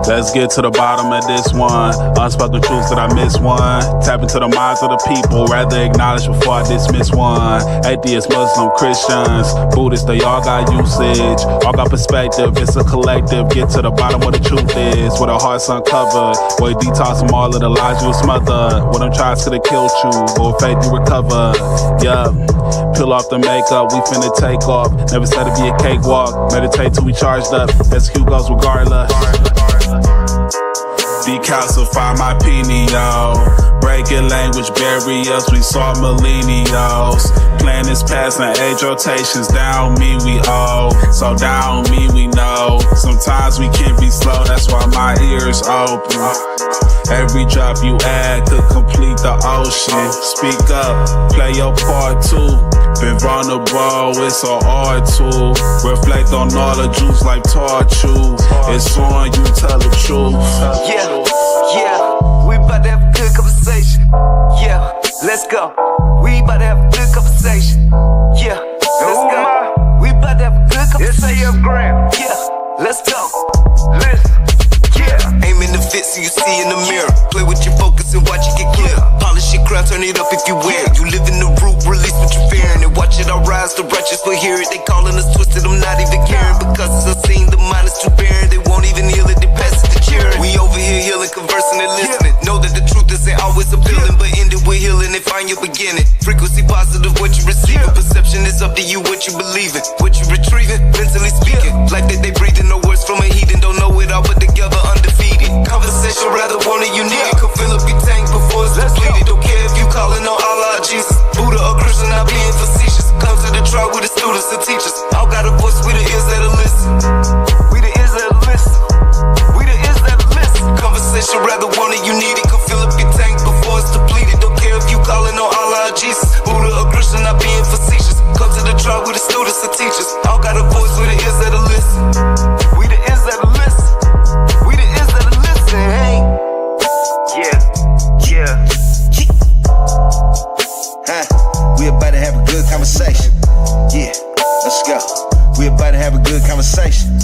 Let's get to the bottom of this one. Unspoken truths that I miss one. Tap into the minds of the people, rather acknowledge before I dismiss one. Atheists, Muslim, Christians, Buddhists, they all got usage. All got perspective, it's a collective. Get to the bottom of the truth is, with our hearts uncovered. Boy, detox from all of the lies you smothered. What them tries could have killed you, but with faith you recover. Yeah, peel off the makeup, we finna take off. Never said it'd be a cakewalk. Meditate till we charged up. Execute goes regardless. Decalcify my pineal. Breaking language barriers, we saw millennials. Planets passing age rotations, down me we owe. So down me we know. Sometimes we can be slow, that's why my ears open. Every drop you add could complete the ocean. Speak up, play your part too. Been vulnerable, it's so hard to reflect on all the juice like torture. It's on you, tell the truth. Yeah, we about to have a good conversation. Yeah, let's go. We about to have a good conversation. Yeah, let's go. We about to have a good conversation. Yeah, let's go. Listen. Yeah, aim in the fit so you see in the mirror. Play with your focus and watch it get clear. Polish your crown, turn it up if you wear it. You live in the root, release what you're fearing. And watch it all rise, the righteous will hear it. They calling us twisted, I'm not even caring. Because it's unseen, the mind is too barren. They won't even heal it, they pass it to cheering. We over here healing, conversing and listening. Know that the truth isn't always appealing, but end it with healing and find your beginning. Frequency positive, what you receiving. Perception is up to you, what you believing. What you retrieving, mentally speaking. Like that they breathing, no words from a heathen. Don't know it all, but together undefeated. Conversation, rather want it, you need it. Come fill up your tank before it's depleted. Don't care if you calling on Allah, Jesus, Buddha or Christian, not being facetious. Come to the trial with the students and teachers. All got a voice, we the ears that'll listen. We the ears that'll listen. We the ears that'll listen. Conversation, rather want it, you need it. Come fill up your tank before it's depleted. Don't care if you calling on Allah, Jesus, Buddha or Christian, not being facetious. Come to the trial with the students and teachers. All got a voice, we the ears that'll listen. We the ears that'll listen. We the ears that'll listen, hey. Yeah. We about to have a good conversation. Yeah, let's go. We about to have a good conversation.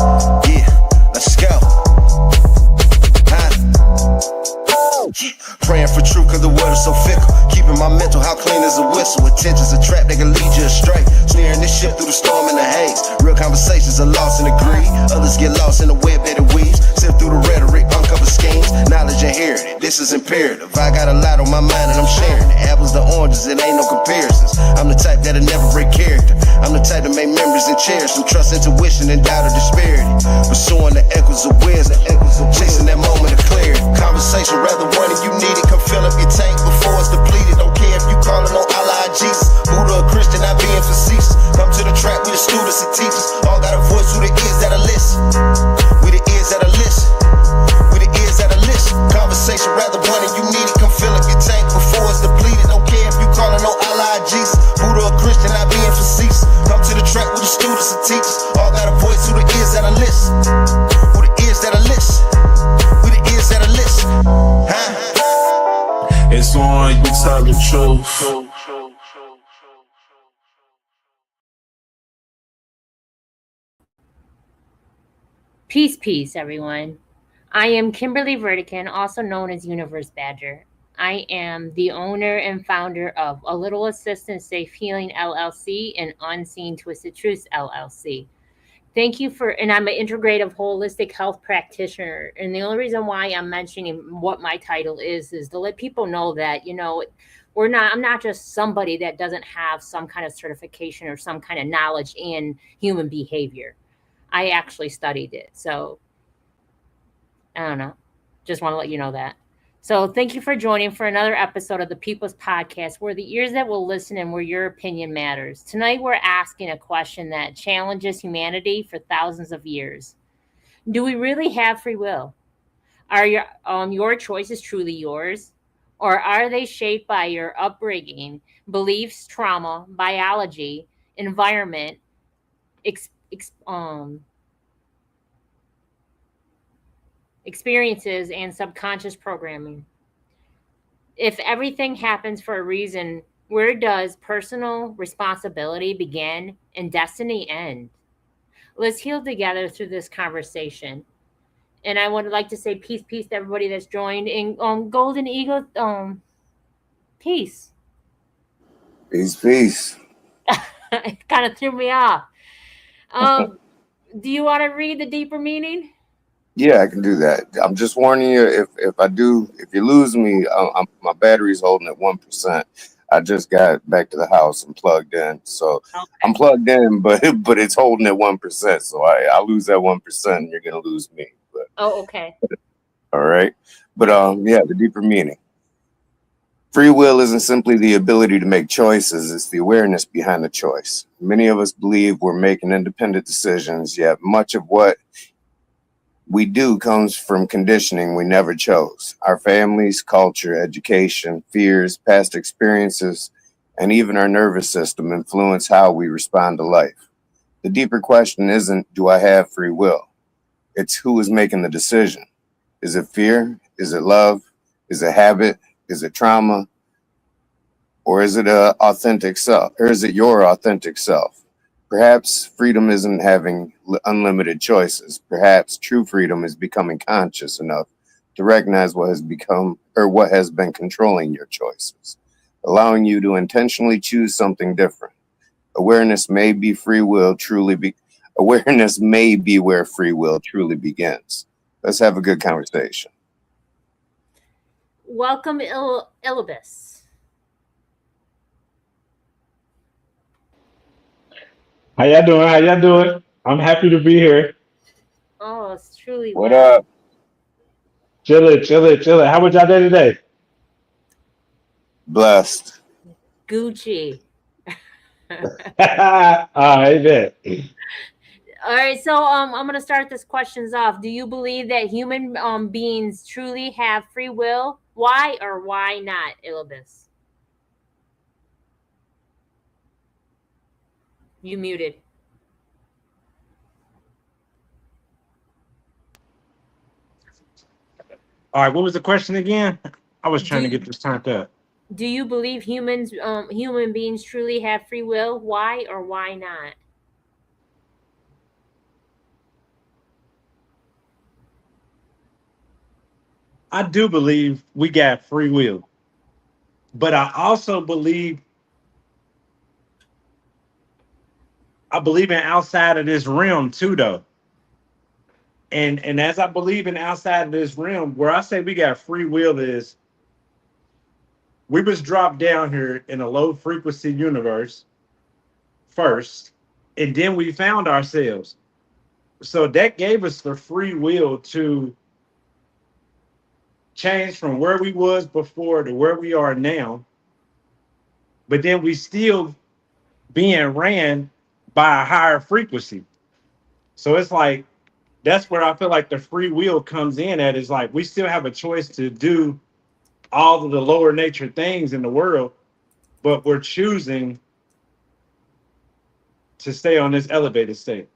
Yeah, let's go. Praying for truth cause the world is so fickle. Keeping my mental how clean as a whistle. Attention's a trap that can lead you astray. Sneering this shit through the storm and the haze. Real conversations are lost in the greed. Others get lost in the web that it weaves. Sift through the rhetoric, uncover schemes. Knowledge inherited, this is imperative. I got a lot on my mind and I'm sharing it. Apples to oranges, it ain't no comparisons. I'm the type that'll never break character. I'm the type to make memories and cherish them. Trust intuition and doubt of disparity. Pursuing the echoes of wisdom. Chasing that moment of clarity. Conversation rather one if you need it. Come fill up your tank before it's depleted. Don't care if you calling on Allah, Jesus, Buddha or Christian, not being facetious. Come to the track with the students and teachers. All got a voice, who the ears that'll listen. We the ears that'll listen. We the ears that'll listen. Conversation rather one if you need it. Come fill up your tank before it's depleted. Don't care if you calling on Allah, Jesus, Buddha or Christian, not being facetious. Come to the track with the students and teachers. All got a voice, who the ears that'll listen. Who the ears that'll listen. We the ears that'll listen. It's on you, tell the truth. Peace, everyone. I am Kimberly Vertican, also known as Universe Badger. I am the owner and founder of A Little Assistance Safe Healing LLC and Unseen Twisted Truths LLC. Thank you and I'm an integrative holistic health practitioner. And the only reason why I'm mentioning what my title is to let people know that, I'm not just somebody that doesn't have some kind of certification or some kind of knowledge in human behavior. I actually studied it. So I don't know. Just want to let you know that. So thank you for joining for another episode of the People's Podcast, where the ears that will listen and where your opinion matters. Tonight, we're asking a question that challenges humanity for thousands of years. Do we really have free will? Are your choices truly yours? Or are they shaped by your upbringing, beliefs, trauma, biology, environment, experiences, and subconscious programming? If everything happens for a reason, where does personal responsibility begin and destiny end? Let's heal together through this conversation. And I would like to say peace, peace to everybody that's joined. And Golden Eagle, peace. Peace, peace. It kind of threw me off. Do you want to read the deeper meaning? Yeah, I can do that. I'm just warning you. If you lose me, my battery's holding at 1%. I just got back to the house and plugged in, so Okay. I'm plugged in, but it's holding at 1%. So I lose that 1%, and you're gonna lose me. But Oh, okay. all right. But yeah, the deeper meaning. Free will isn't simply the ability to make choices, it's the awareness behind the choice. Many of us believe we're making independent decisions, yet much of what we do comes from conditioning we never chose. Our families, culture, education, fears, past experiences, and even our nervous system influence how we respond to life. The deeper question isn't, do I have free will? It's who is making the decision. Is it fear? Is it love? Is it habit? Is it trauma? Or is it a authentic self? Or is it your authentic self? Perhaps freedom isn't having unlimited choices. Perhaps true freedom is becoming conscious enough to recognize what has become or what has been controlling your choices, allowing you to intentionally choose something different. Awareness may be awareness may be where free will truly begins. Let's have a good conversation. Welcome, Ilibis. How y'all doing? How y'all doing? I'm happy to be here. Oh, it's truly What well. up? Chilling, chilling, chilling. How was y'all day today? Blessed. Gucci. Amen. All right, so I'm gonna start this questions off. Do you believe that human beings truly have free will? Why or why not, Ilibis? You muted. All right, what was the question again? I was trying to Do get this turned up. Do you believe human beings truly have free will? Why or why not? I do believe we got free will, but I believe in outside of this realm too, though. And as I believe in outside of this realm, where I say we got free will is we was dropped down here in a low frequency universe first, and then we found ourselves. So that gave us the free will to change from where we was before to where we are now. But then we still being ran by a higher frequency. So it's like that's where I feel like the free will comes in at is like we still have a choice to do all of the lower nature things in the world, but we're choosing to stay on this elevated state.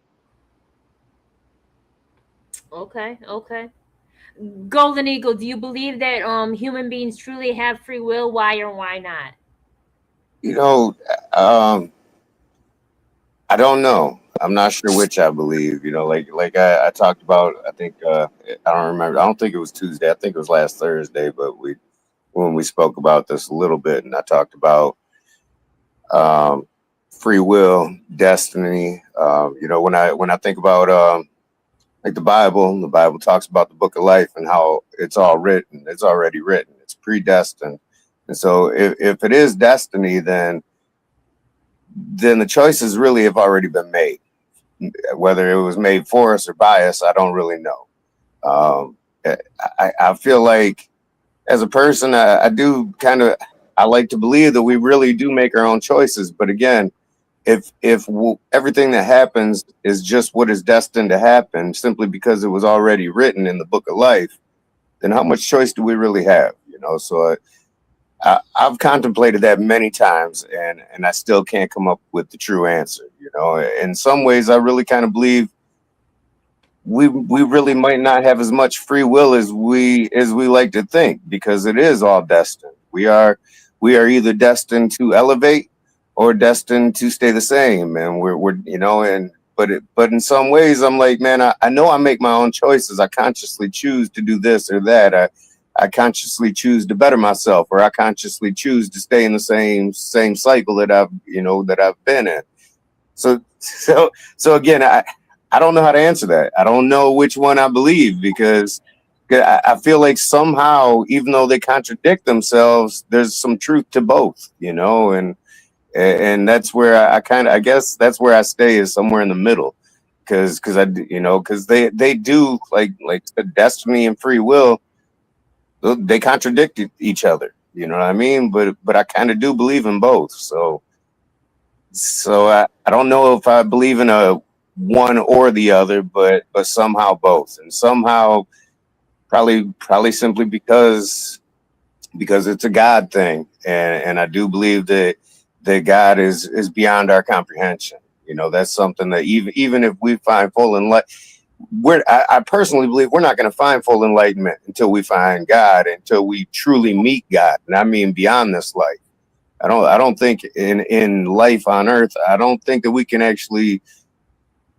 Okay, okay. Golden Eagle, do you believe that human beings truly have free will? Why or why not? You know, I don't know. I'm not sure which I believe. Like I talked about. I think I don't remember. I don't think it was Tuesday. I think it was last Thursday. But when we spoke about this a little bit, and I talked about um, free will, destiny. When I think about like the Bible talks about the book of life and how it's all written. It's already written. It's predestined. And so if it is destiny, then the choices really have already been made. Whether it was made for us or by us, I don't really know. Um, I feel like as a person, I do I like to believe that we really do make our own choices. But again, if everything that happens is just what is destined to happen simply because it was already written in the book of life, then how much choice do we really have? So I've contemplated that many times, and I still can't come up with the true answer. In some ways, I really kind of believe we really might not have as much free will as we like to think, because it is all destined. We are either destined to elevate or destined to stay the same, and we're and but in some ways, I'm like, man, I know I make my own choices. I consciously choose to do this or that. I consciously choose to better myself, or I consciously choose to stay in the same cycle that I've been in. So again, I don't know how to answer that. I don't know which one I believe, because I feel like somehow, even though they contradict themselves, there's some truth to both, and that's where I guess that's where I stay, is somewhere in the middle, because they do, like destiny and free will, they contradict each other. You know what I mean? But I kind of do believe in both. So I don't know if I believe in a one or the other, but somehow both, and somehow probably simply because it's a God thing, and I do believe that God is beyond our comprehension. That's something that even if we find full enlightenment, I personally believe we're not going to find full enlightenment until we find God, until we truly meet God, and I mean beyond this life. I don't think in life on earth, I don't think that we can actually,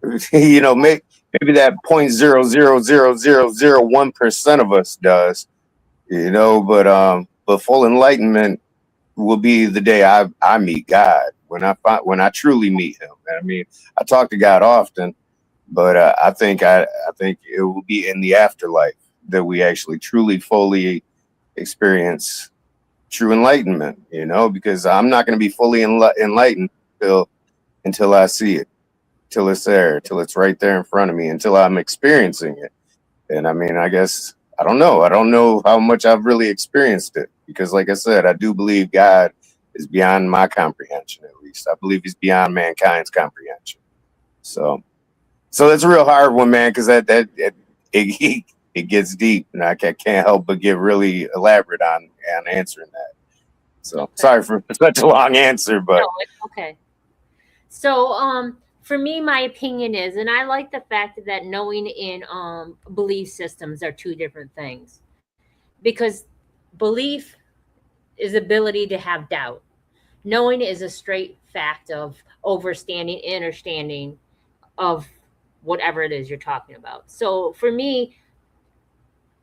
maybe that 0.0000001% of us does, but full enlightenment will be the day I meet God, when I truly meet him. I mean, I talk to God often, but I think it will be in the afterlife that we actually truly fully experience true enlightenment, because I'm not going to be fully enlightened until I see it, till it's there, till it's right there in front of me, until I'm experiencing it. And I mean, I guess I don't know how much I've really experienced it, because like I said, I do believe God is beyond my comprehension. At least I believe he's beyond mankind's comprehension. So that's a real hard one, man, because it gets deep, and I can't help but get really elaborate on answering that. So Okay. sorry for such a long answer, but No, it's okay. So, for me, my opinion is, and I like the fact that knowing in belief systems are two different things, because belief is ability to have doubt. Knowing is a straight fact of overstanding, understanding of whatever it is you're talking about. So for me,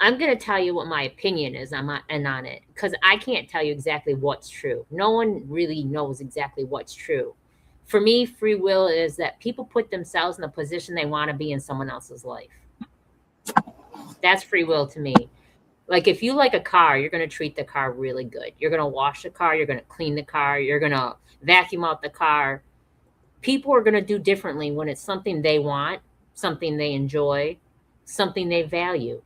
I'm going to tell you what my opinion is on it, because I can't tell you exactly what's true. No one really knows exactly what's true. For me, free will is that people put themselves in the position they want to be in someone else's life. That's free will to me. Like, if you like a car, you're going to treat the car really good. You're going to wash the car, you're going to clean the car, you're going to vacuum out the car. People are going to do differently when it's something they want, something they enjoy, something they value.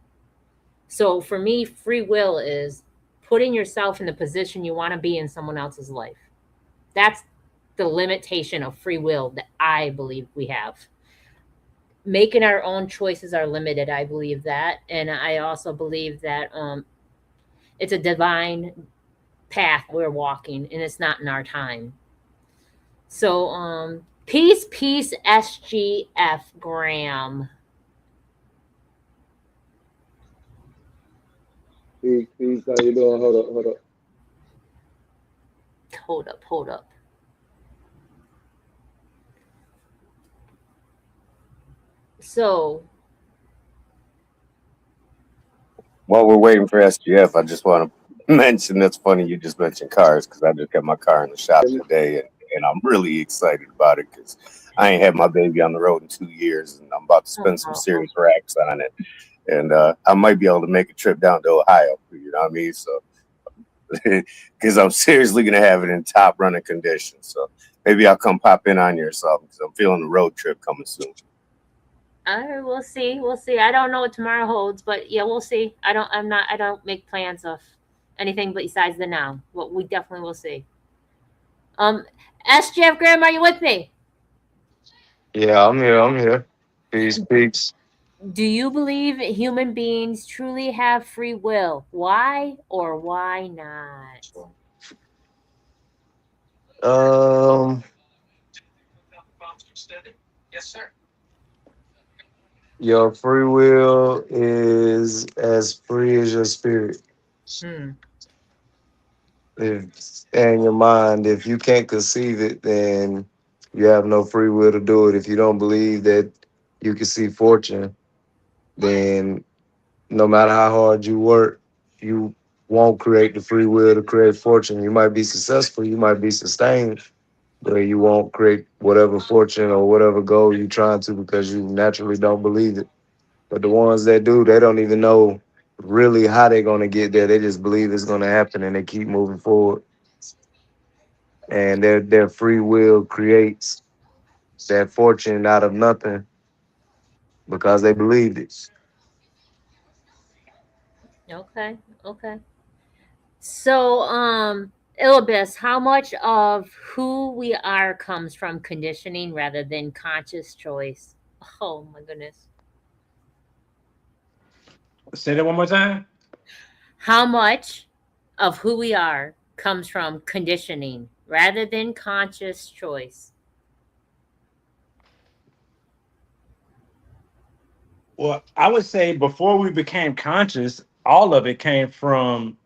So for me, free will is putting yourself in the position you want to be in someone else's life. That's the limitation of free will that I believe we have. Making our own choices are limited. I believe that. And I also believe that it's a divine path we're walking, and it's not in our time. So, peace, SGF Graham. Peace, how you doing? Hold up. Hold up. So, while we're waiting for SGF, I just want to mention, that's funny you just mentioned cars, because I just got my car in the shop today, and I'm really excited about it, because I ain't had my baby on the road in 2 years, and I'm about to spend some serious racks on it. And I might be able to make a trip down to Ohio, you know what I mean? So, because I'm seriously going to have it in top running condition. So maybe I'll come pop in on you or something, because I'm feeling a road trip coming soon. all right, we'll see. We'll see. I don't know what tomorrow holds, but yeah, we'll see. I don't make plans of anything besides the now. Well, we definitely will see. SGF Graham, are you with me? Yeah, I'm here. Peace. Do you believe human beings truly have free will? Why or why not? Um, your free will is as free as your spirit. Hmm. If and your mind, if you can't conceive it, then You have no free will to do it. If you don't believe that you can see fortune, then no matter how hard you work, you won't create the free will to create fortune. You might be successful, you might be sustained, but you won't create whatever fortune or whatever goal you're trying to because you naturally don't believe it. But the ones that do, they don't even know really how they're going to get there. They just believe it's going to happen and they keep moving forward. And their free will creates that fortune out of nothing because they believed it. Okay. Okay. So, Ilibis, how much of who we are comes from conditioning rather than conscious choice? Oh my goodness. Say that one more time. How much of who we are comes from conditioning rather than conscious choice? Well, I would say before we became conscious, all of it came from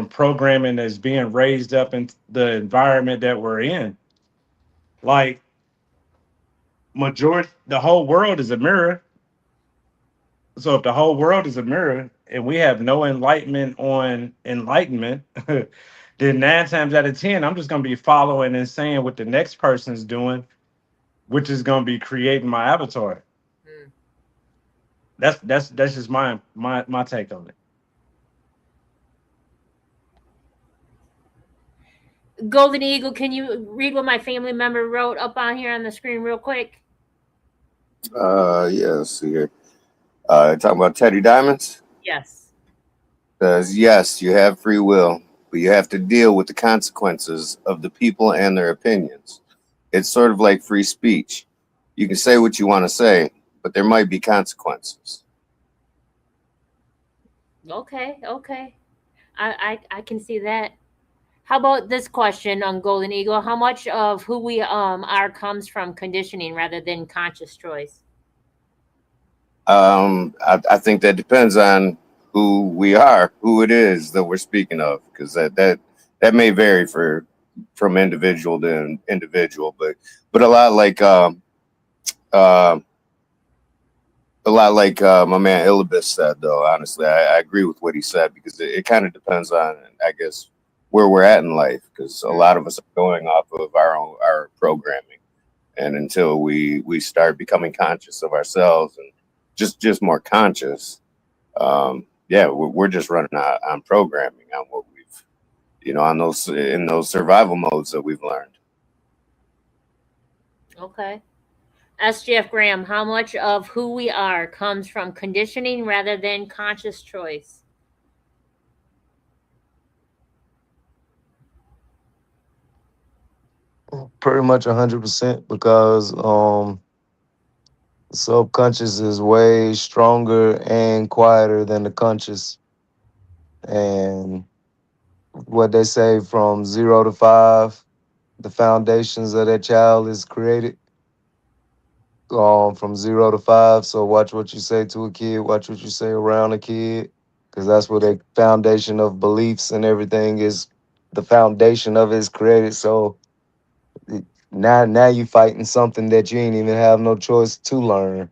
programming that's being raised up in the environment that we're in. Like majority, the whole world is a mirror. So if the whole world is a mirror and we have no enlightenment on enlightenment, then 9 times out of 10, I'm just gonna be following and saying what the next person's doing, which is gonna be creating my avatar. Hmm. That's just my take on it. Golden Eagle, can you read what my family member wrote up on here on the screen real quick? Yeah, let's see here. Talking about Teddy Diamonds. Yes. Says, yes, you have free will, but you have to deal with the consequences of the people and their opinions. It's sort of like free speech. You can say what you want to say, but there might be consequences. Okay. Okay. I can see that. How about this question on Golden Eagle? How much of who we are comes from conditioning rather than conscious choice? I think that depends on who we are, who it is that we're speaking of, because that may vary from individual to individual, but uh, a lot like my man Illibis said, though. Honestly, I agree with what he said because it kind of depends on, I guess, where we're at in life. Because a lot of us are going off of our programming, and until we start becoming conscious of ourselves and just more conscious, yeah, we're just running on programming on what we've, on those in those survival modes that we've learned. Okay. SGF Graham, how much of who we are comes from conditioning rather than conscious choice? Pretty much 100% because the subconscious is way stronger and quieter than the conscious. And what they say from 0 to 5, the foundations of that child is created from 0 to 5. So watch what you say to a kid, watch what you say around a kid, because that's where the foundation of beliefs and everything is. The foundation of it is created. So now you fighting something that you ain't even have no choice to learn,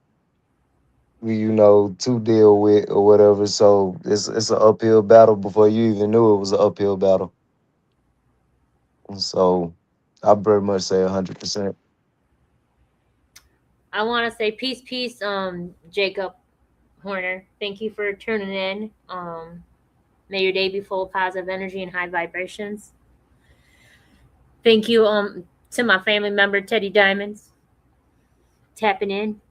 to deal with or whatever. So it's an uphill battle before you even knew it was an uphill battle. So I very much say 100%. I want to say peace, peace, Jacob Horner. Thank you for tuning in. May your day be full of positive energy and high vibrations. Thank you to my family member Teddy Diamonds tapping in.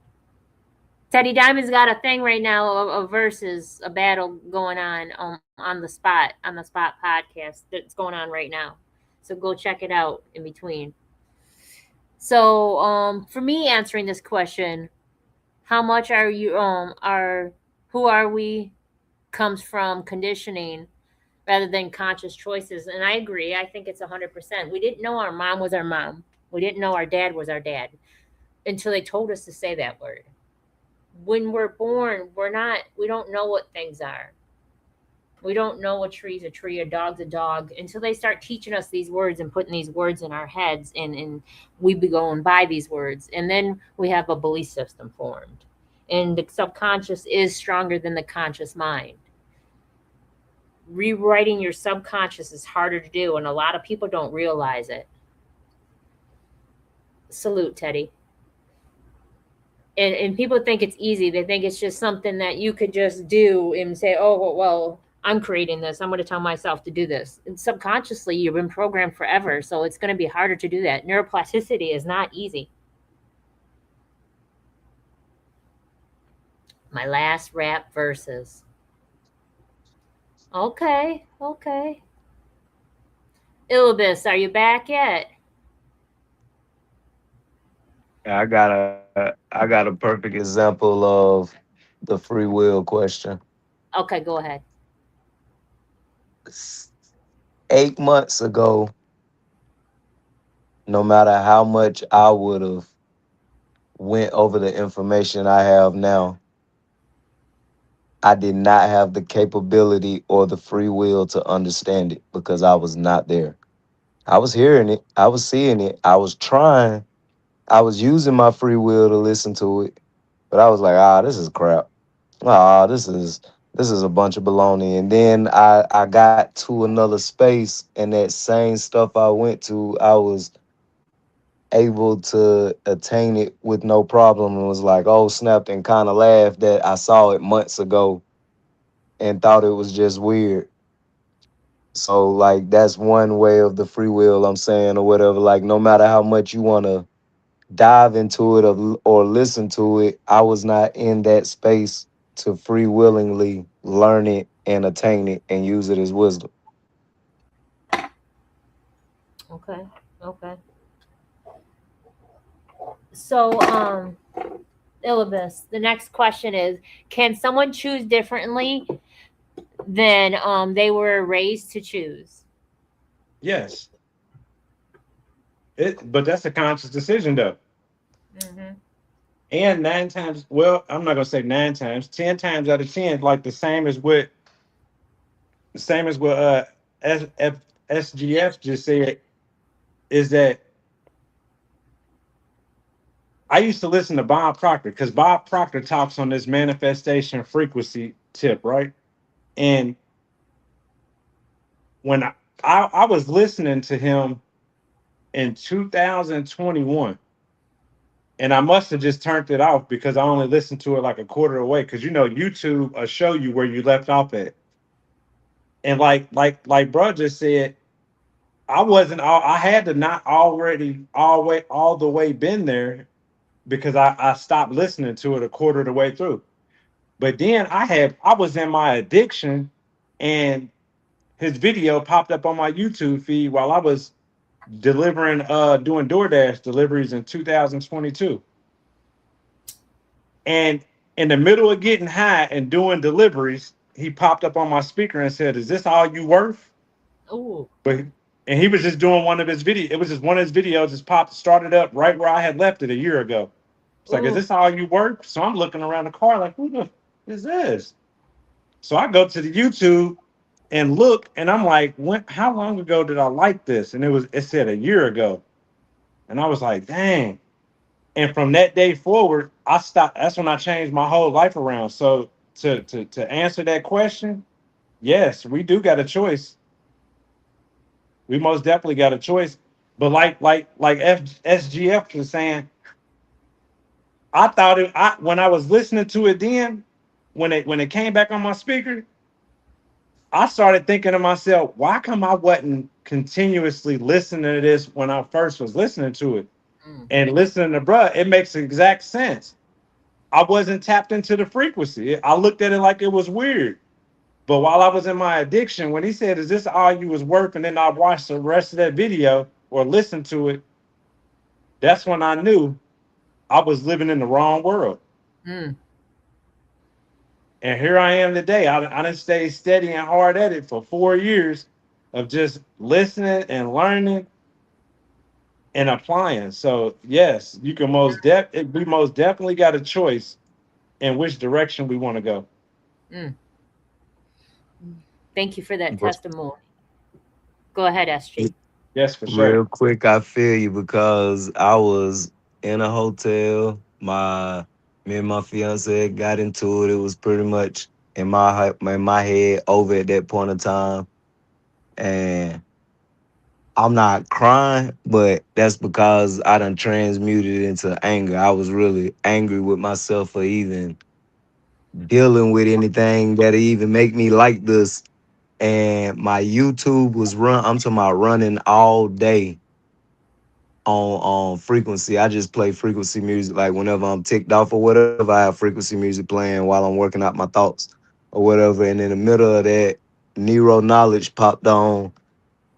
Teddy Diamond's got a thing right now of versus a battle going on the spot podcast that's going on right now. So go check it out in between. So for me answering this question, how much are you are who are we comes from conditioning rather than conscious choices, and I agree. I think it's 100%. We didn't know our mom was our mom. We didn't know our dad was our dad until they told us to say that word. When we're born, we don't know what things are. We don't know a tree's a tree, a dog's a dog until they start teaching us these words and putting these words in our heads, and we be going by these words. And then we have a belief system formed. And the subconscious is stronger than the conscious mind. Rewriting your subconscious is harder to do, and a lot of people don't realize it. Salute, Teddy. And people think it's easy. They think it's just something that you could just do and say, oh, well, I'm creating this. I'm going to tell myself to do this. And subconsciously, you've been programmed forever, so it's going to be harder to do that. Neuroplasticity is not easy. My last rap verses. Okay. Illibis, are you back yet? I got a perfect example of the free will question. Okay, go ahead. 8 months ago, no matter how much I would have went over the information I have now, I did not have the capability or the free will to understand it because I was not there. I was hearing it, I was seeing it, I was trying, I was using my free will to listen to it, but I was like, this is crap. This is a bunch of baloney. And then I got to another space, and that same stuff I went to, I was able to attain it with no problem, and was like, oh snap, and kind of laughed that I saw it months ago and thought it was just weird. So like that's one way of the free will I'm saying, or whatever. Like no matter how much you want to dive into it or listen to it, I was not in that space to free willingly learn it and attain it and use it as wisdom. Okay. So, Illibis, the next question is, can someone choose differently than they were raised to choose? Yes. But that's a conscious decision, though. Mm-hmm. And 9 times, well, I'm not gonna say 9 times, 10 times out of 10, like the same as what SGF just said, is that I used to listen to Bob Proctor because Bob Proctor talks on this manifestation frequency tip, right? And when I was listening to him in 2021, and I must have just turned it off because I only listened to it like a quarter away. Because YouTube will show you where you left off at. And like bro just said, I had to not already all the way been there because I stopped listening to it a quarter of the way through. But then I was in my addiction, and his video popped up on my YouTube feed while I was doing DoorDash deliveries in 2022. And in the middle of getting high and doing deliveries, he popped up on my speaker and said, "Is this all you worth?" Oh. And he was just doing one of his videos. It was just one of his videos. Just started up right where I had left it a year ago. It's like, "Is this all you worth?" So I'm looking around the car like, "Who the is this?" So I go to the YouTube and look, and I'm like, how long ago did I like this? And it said a year ago. And I was like, dang. And from that day forward, I stopped. That's when I changed my whole life around. So to answer that question, yes, we do got a choice. We most definitely got a choice. But SGF was saying, I thought when I was listening to it then, when it came back on my speaker, I started thinking to myself, why come I wasn't continuously listening to this when I first was listening to it? And listening to bruh, it makes exact sense. I wasn't tapped into the frequency. I looked at it like it was weird. But while I was in my addiction, when he said, "Is this all you was worth?" and then I watched the rest of that video or listened to it, that's when I knew I was living in the wrong world. Mm. And here I am today. I done stayed steady and hard at it for 4 years of just listening and learning and applying. So yes, you can we most definitely got a choice in which direction we want to go. Mm. Thank you for that But testimony. Go ahead, SG. Yes, for sure. real quick, I feel you because I was in a hotel. Me and my fiance got into it. It was pretty much in my head over at that point in time, and I'm not crying, but that's because I done transmuted it into anger. I was really angry with myself for even dealing with anything that even make me like this. And my YouTube was I'm talking about running all day on frequency. I just play frequency music. Like whenever I'm ticked off or whatever, I have frequency music playing while I'm working out my thoughts or whatever. And in the middle of that, Nero Knowledge popped on.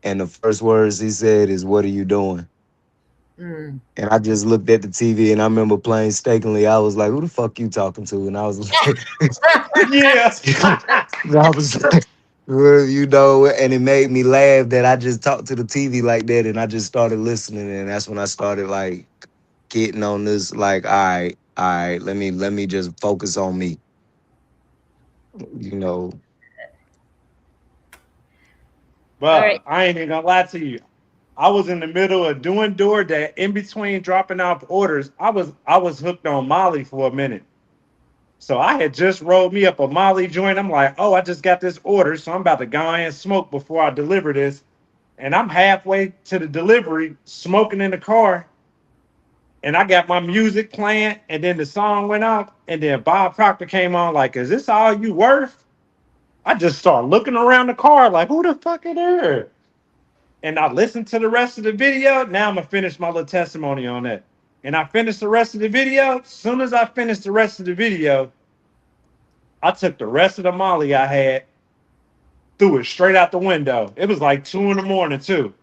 And the first words he said is, "What are you doing?" Mm. And I just looked at the TV and I remember playing Stakely. I was like, "Who the fuck you talking to?" And I was like, Yeah. I was like, well, and it made me laugh that I just talked to the TV like that, and I just started listening, and that's when I started like getting on this, like, all right, let me just focus on me, you know. All right. Bro, I ain't even gonna lie to you. I was in the middle of doing DoorDash, in between dropping off orders. I was hooked on Molly for a minute. So I had just rolled me up a Molly joint. I'm like, oh, I just got this order, so I'm about to go ahead and smoke before I deliver this. And I'm halfway to the delivery, smoking in the car, and I got my music playing, and then the song went off, and then Bob Proctor came on, like, is this all you worth? I just started looking around the car, like, who the fuck is there? And I listened to the rest of the video. Now I'm gonna finish my little testimony on that. And I finished the rest of the video. As soon as I finished the rest of the video, I took the rest of the Molly I had, threw it straight out the window. It was like 2 in the morning too.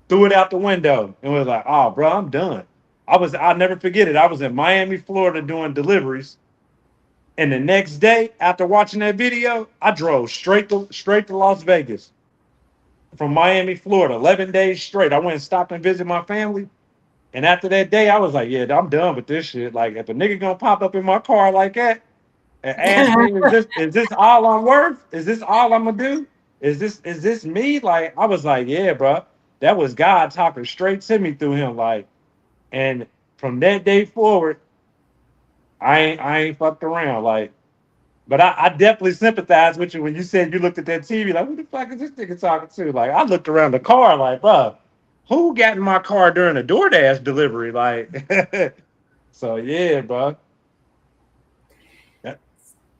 Threw it out the window and was like, "Oh, bro, I'm done." I'll never forget it. I was in Miami, Florida, doing deliveries, and the next day, after watching that video, I drove straight to Las Vegas from Miami, Florida, 11 days straight. I went and stopped and visit my family. And after that day, I was like, "Yeah, I'm done with this shit. Like, if a nigga gonna pop up in my car like that and ask me, is this all I'm worth? Is this all I'm gonna do? Is this me?" Like, I was like, "Yeah, bro, that was God talking straight to me through him." Like, and from that day forward, I ain't fucked around. Like, but I definitely sympathize with you when you said you looked at that TV like, who the fuck is this nigga talking to? Like, I looked around the car like, bro, who got in my car during a DoorDash delivery? Like, so yeah, bro.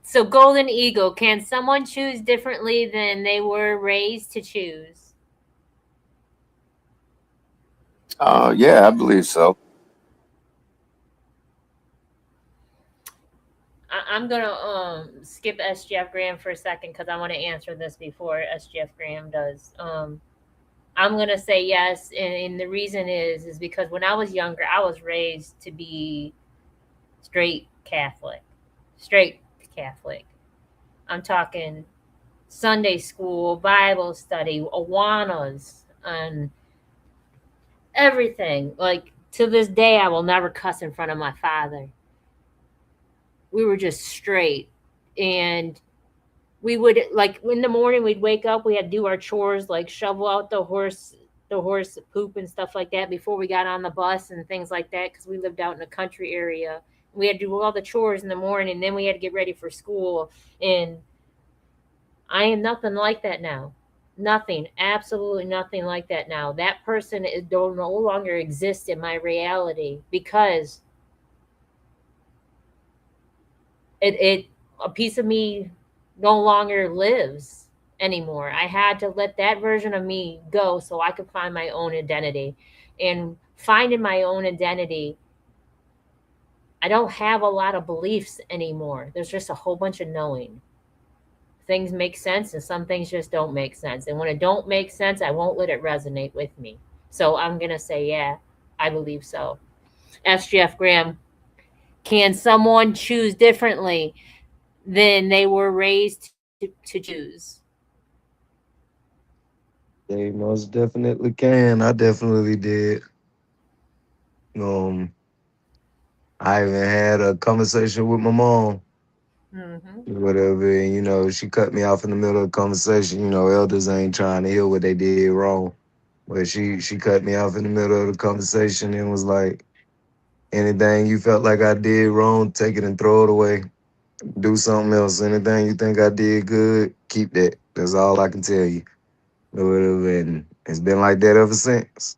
So, Golden Eagle, can someone choose differently than they were raised to choose? Yeah, I believe so. I'm gonna skip SGF Graham for a second because I want to answer this before SGF Graham does. I'm gonna say yes, and the reason is because when I was younger, I was raised to be straight Catholic, straight Catholic. I'm talking Sunday school, Bible study, Awanas, and everything. Like to this day, I will never cuss in front of my father. We were just straight, and we would like in the morning we'd wake up, we had to do our chores, like shovel out the horse poop and stuff like that before we got on the bus and things like that because we lived out in a country area. We had to do all the chores in the morning, and then we had to get ready for school. And I am nothing like that now. Nothing, absolutely nothing like that now. That person is don't no longer exist in my reality because it a piece of me no longer lives anymore. I had to let that version of me go so I could find my own identity. And finding my own identity, I don't have a lot of beliefs anymore. There's just a whole bunch of knowing. Things make sense and some things just don't make sense. And when it don't make sense, I won't let it resonate with me. So I'm going to say, yeah, I believe so. SGF Graham, can someone choose differently than they were raised to choose? They most definitely can. I definitely did. Um, I even had a conversation with my mom. whatever. And, she cut me off in the middle of the conversation. Elders ain't trying to hear what they did wrong. But she cut me off in the middle of the conversation and was like, anything you felt like I did wrong, take it and throw it away. Do something else. Anything you think I did good, keep that. That's all I can tell you. Or whatever. And it's been like that ever since.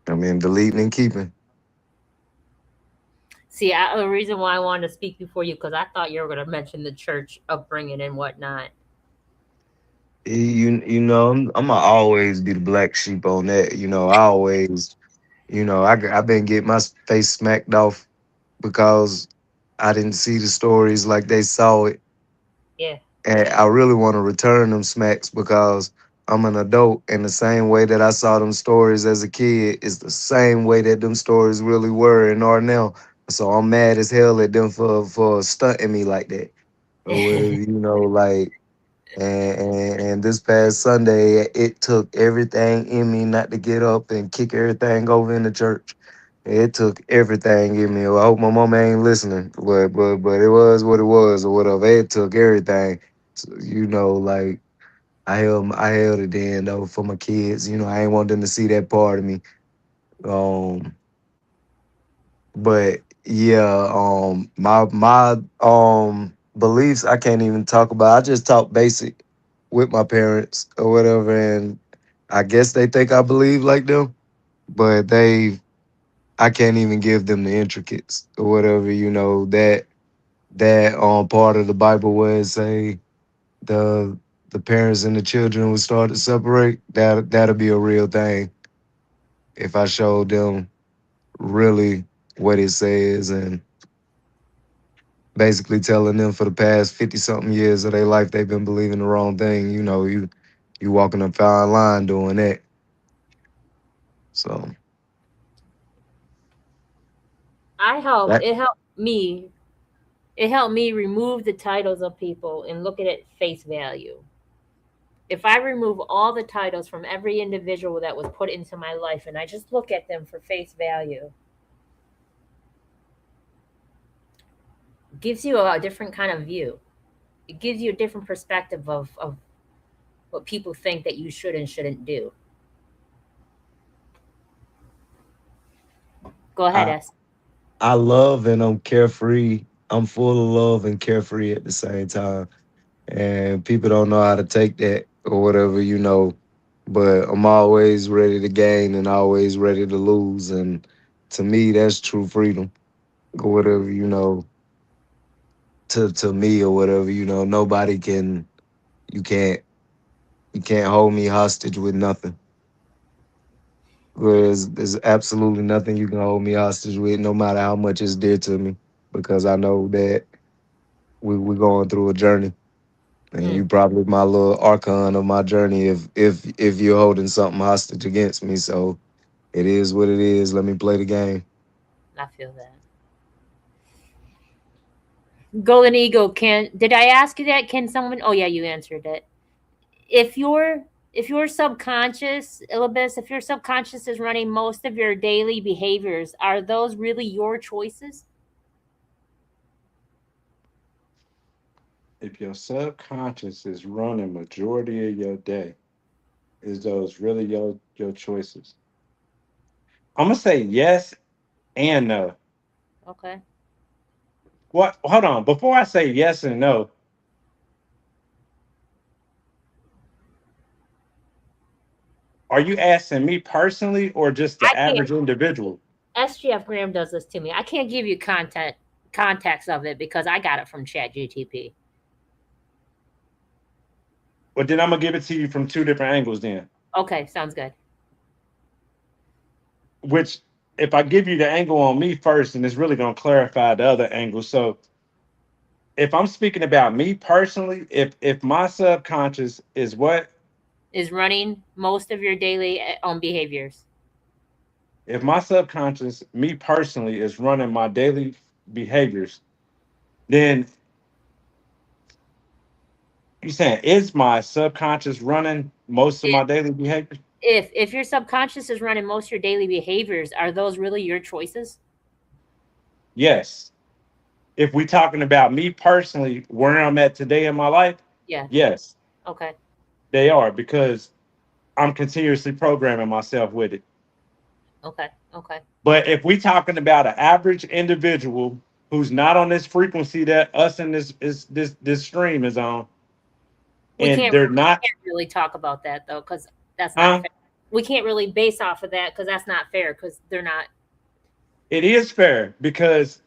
I mean, deleting and keeping. See, the reason why I wanted to speak before you, because I thought you were going to mention the church upbringing and whatnot. I'm gonna always be the black sheep on that. I always, I've been getting my face smacked off because I didn't see the stories like they saw it. Yeah. And I really want to return them smacks because I'm an adult, and the same way that I saw them stories as a kid is the same way that them stories really were and are now. So I'm mad as hell at them for stunting me like that. Or whatever, like, and this past Sunday, it took everything in me not to get up and kick everything over in the church. It took everything in me. Well, I hope my mama ain't listening, but it was what it was or whatever. It took everything. So, like I held it in though for my kids. I ain't want them to see that part of me. Um, but yeah, my beliefs I can't even talk about. I just talk basic with my parents or whatever, and I guess they think I believe like them, but I can't even give them the intricates or whatever. That part of the Bible where it say the the parents and the children would start to separate. That'll be a real thing if I showed them really what it says and basically telling them for the past 50 something years of their life they've been believing the wrong thing. You walking a fine line doing that. So that It helped me. It helped me remove the titles of people and look at it face value. If I remove all the titles from every individual that was put into my life and I just look at them for face value, it gives you a different kind of view. It gives you a different perspective of what people think that you should and shouldn't do. Go ahead, I S. I love and I'm carefree. I'm full of love and carefree at the same time. And people don't know how to take that or whatever. But I'm always ready to gain and always ready to lose. And to me, that's true freedom or whatever, to me or whatever, nobody can, you can't, you can't hold me hostage with nothing. Whereas there's absolutely nothing you can hold me hostage with, no matter how much is dear to me, because I know that we're going through a journey. And Mm, you probably my little archon of my journey if you're holding something hostage against me. So it is what it is. Let me play the game. I feel that. Golden Eagle, can did I ask you that? Can someone? Oh yeah, you answered it. If your if your subconscious, Ilibis, if your subconscious is running most of your daily behaviors, are those really your choices? If your subconscious is running majority of your day, is those really your choices? I'm gonna say yes and no. Okay. What? Hold on. Before I say yes and no, are you asking me personally or just I the can't. average individual? SGF Graham does this to me. I can't give you context of it because I got it from Chat GTP. Well, then I'm gonna give it to you from two different angles. Then, Okay, sounds good. which if I give you the angle on me first, and it's really gonna clarify the other angle. So, if I'm speaking about me personally, if my subconscious is what, Is running most of your daily behaviors. if my subconscious, me personally, is running my daily behaviors, then you saying is my subconscious running most of If my daily behaviors? if your subconscious is running most of your daily behaviors, are those really your choices? Yes. if we talking about me personally, where I'm at today in my life, Yeah. yes, Okay. they are, because I'm continuously programming myself with it. Okay. Okay. But if we talking about an average individual who's not on this frequency that us in this stream is on, We and can't they're not, really talk about that though, because that's not huh? fair. We can't really base off of that because that's not fair because they're not. It is fair, because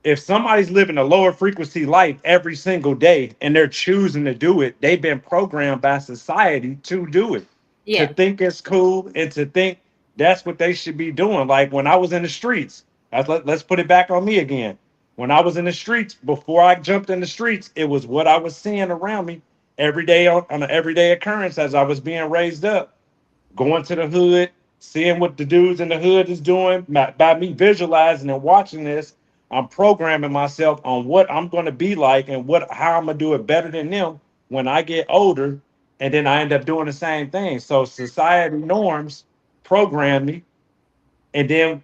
if somebody's living a lower frequency life every single day and they're choosing to do it, they've been programmed by society to do it, to Yeah. think it's cool and to think that's what they should be doing. Like when I was in the streets, let's put it back on me again. When I was in the streets, before I jumped in the streets, it was what I was seeing around me every day on an everyday occurrence as I was being raised up, going to the hood, seeing what the dudes in the hood is doing. By me visualizing and watching this, I'm programming myself on what I'm going to be like and how I'm gonna do it better than them when I get older, and then I end up doing the same thing. So society norms program me, and then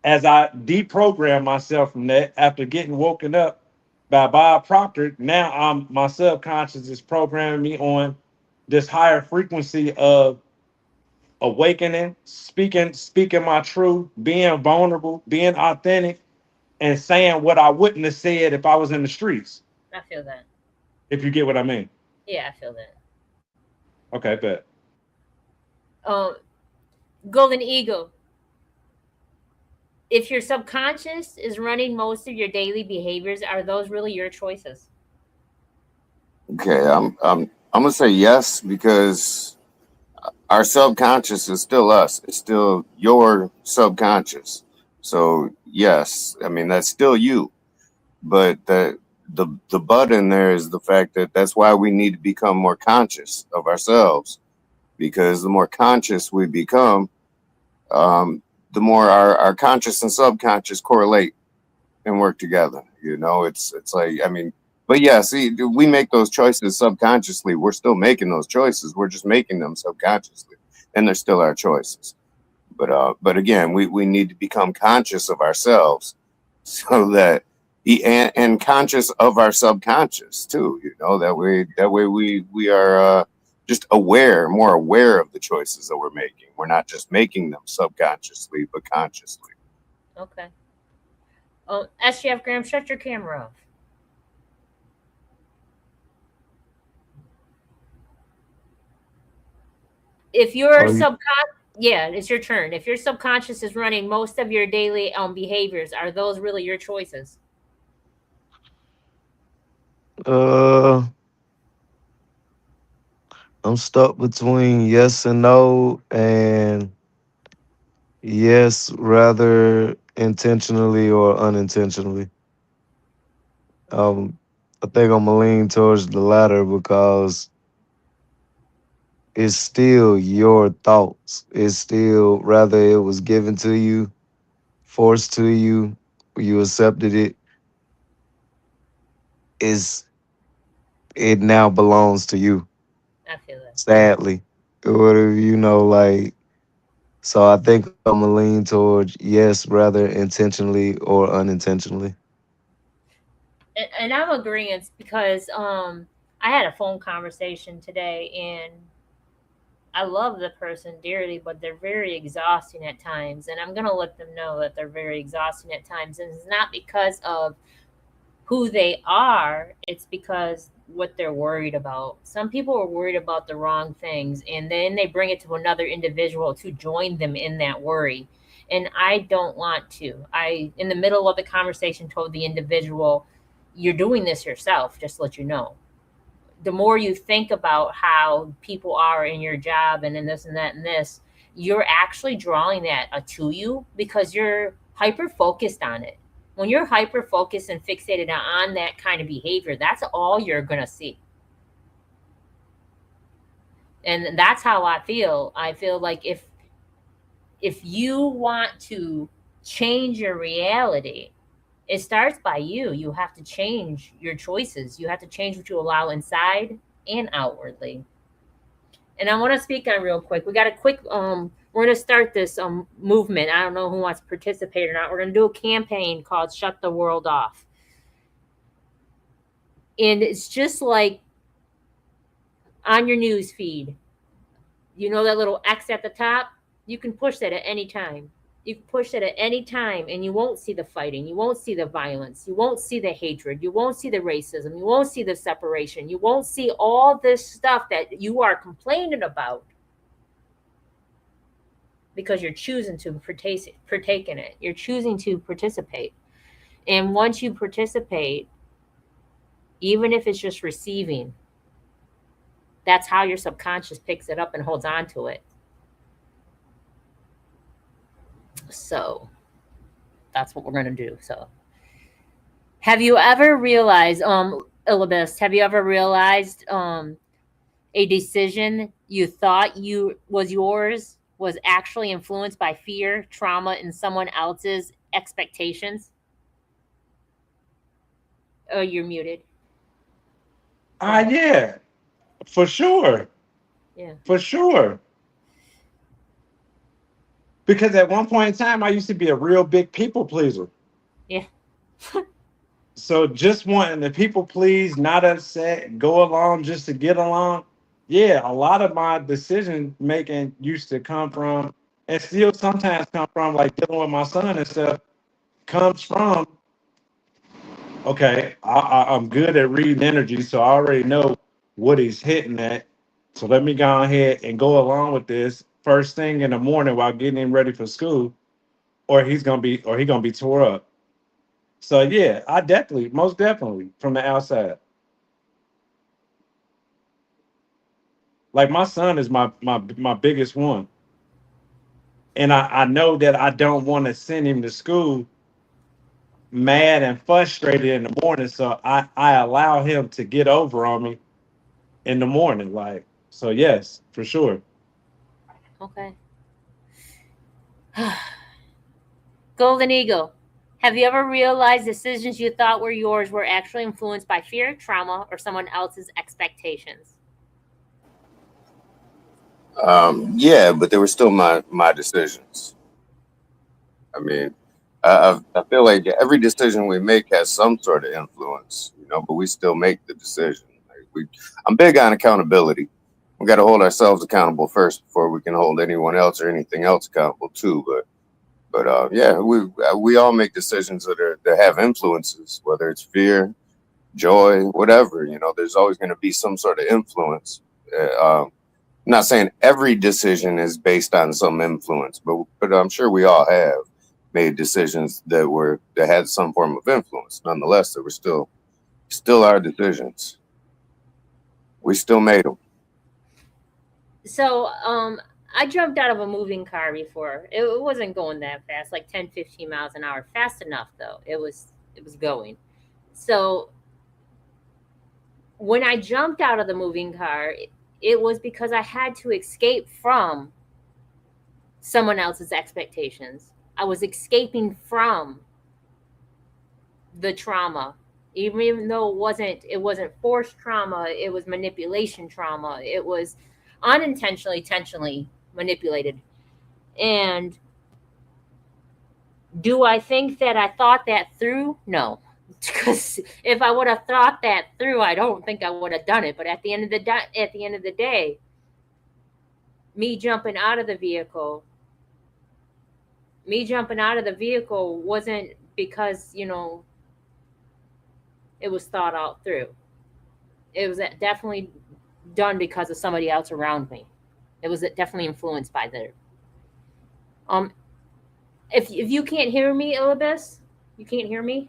as I deprogram myself from that after getting woken up by Bob Proctor, now my subconscious is programming me on this higher frequency of awakening, speaking my truth, being vulnerable, being authentic, and saying what I wouldn't have said if I was in the streets. I feel that. If you get what I mean. Yeah, I feel that. Okay, bet. Um, Golden Eagle. If your subconscious is running most of your daily behaviors, are those really your choices? Okay, I'm gonna say yes because our subconscious is still us. It's still your subconscious. So yes, I mean that's still you. But the but in there is the fact that that's why we need to become more conscious of ourselves, because the more conscious we become, the more our conscious and subconscious correlate and work together. You know, it's like, I mean, but yeah, see, we make those choices subconsciously. We're still making those choices. We're just making them subconsciously, and they're still our choices. But again, we need to become conscious of ourselves, so that and conscious of our subconscious too. You know, that way we are just more aware of the choices that we're making. We're not just making them subconsciously, but consciously. Okay. SGF Graham, shut your camera off. If your Oh, subconscious, yeah, it's your turn. If your subconscious is running most of your daily behaviors, are those really your choices? uh, I'm stuck between yes and no, and yes, rather intentionally or unintentionally. Um, I think I'm gonna lean towards the latter because it's still your thoughts. It's still, rather it was given to you, forced to you, you accepted it. Is it now belongs to you? I feel that. Sadly, whatever like. So I think I'm gonna lean towards yes, rather intentionally or unintentionally. And I'm agreeing because I had a phone conversation today, and I love the person dearly, but they're very exhausting at times, and I'm gonna let them know that they're very exhausting at times, and it's not because of who they are, it's because what they're worried about. Some people are worried about the wrong things, and then they bring it to another individual to join them in that worry. And I don't want to. I, in the middle of the conversation, told the individual, "You're doing this yourself, just to let you know." The more you think about how people are in your job and in this and that and this, you're actually drawing that to you because you're hyper focused on it. When you're hyper focused and fixated on that kind of behavior, that's all you're going to see. And that's how I feel. I feel like if you want to change your reality, it starts by you. You have to change your choices. You have to change what you allow inside and outwardly. And I want to speak on real quick. We got a quick we're going to start this movement. I don't know who wants to participate or not. We're going to do a campaign called Shut the World Off. And it's just like on your news feed. You know that little X at the top? You can push that at any time. You can push it at any time and you won't see the fighting. You won't see the violence. You won't see the hatred. You won't see the racism. You won't see the separation. You won't see all this stuff that you are complaining about because you're choosing to partake in it. You're choosing to participate. And once you participate, even if it's just receiving, that's how your subconscious picks it up and holds on to it. So that's what we're going to do. So have you ever realized, Elibis, have you ever realized a decision you thought was yours was actually influenced by fear, trauma, and someone else's expectations? Oh, you're muted. Yeah, for sure. Yeah. For sure. Because at one point in time, I used to be a real big people pleaser. Yeah. So just wanting the people please, not upset, go along just to get along. Yeah, a lot of my decision making used to come from, and still sometimes come from, like dealing with my son and stuff, comes from, okay, I'm good at reading energy, so I already know what he's hitting at. So let me go ahead and go along with this first thing in the morning while getting him ready for school, or he's gonna be tore up. So yeah, I definitely, most definitely, from the outside. Like my son is my biggest one, and I know that I don't want to send him to school mad and frustrated in the morning, so I allow him to get over on me in the morning. Like, so yes, for sure. Okay. Golden Eagle, have you ever realized decisions you thought were yours were actually influenced by fear, trauma, or someone else's expectations? Yeah, but they were still my decisions. I mean, I feel like every decision we make has some sort of influence, but we still make the decision. I'm big on accountability. We got to hold ourselves accountable first before we can hold anyone else or anything else accountable too. But yeah, we all make decisions that have influences, whether it's fear, joy, whatever. There's always going to be some sort of influence. I'm not saying every decision is based on some influence, but I'm sure we all have made decisions that had some form of influence. Nonetheless, they were still our decisions. We still made them. So, I jumped out of a moving car before. It wasn't going that fast, like 10, 15 miles an hour. Fast enough, though. It was going. So, when I jumped out of the moving car, it was because I had to escape from someone else's expectations. I was escaping from the trauma, even though it wasn't forced trauma. It was manipulation trauma. It was intentionally manipulated. And do I think that I thought that through? No. Because if I would have thought that through, I don't think I would have done it. But at the end of the day, me jumping out of the vehicle wasn't because, it was thought out through. It was definitely done because of somebody else around me. It was definitely influenced by their. If you can't hear me, Elibis, you can't hear me?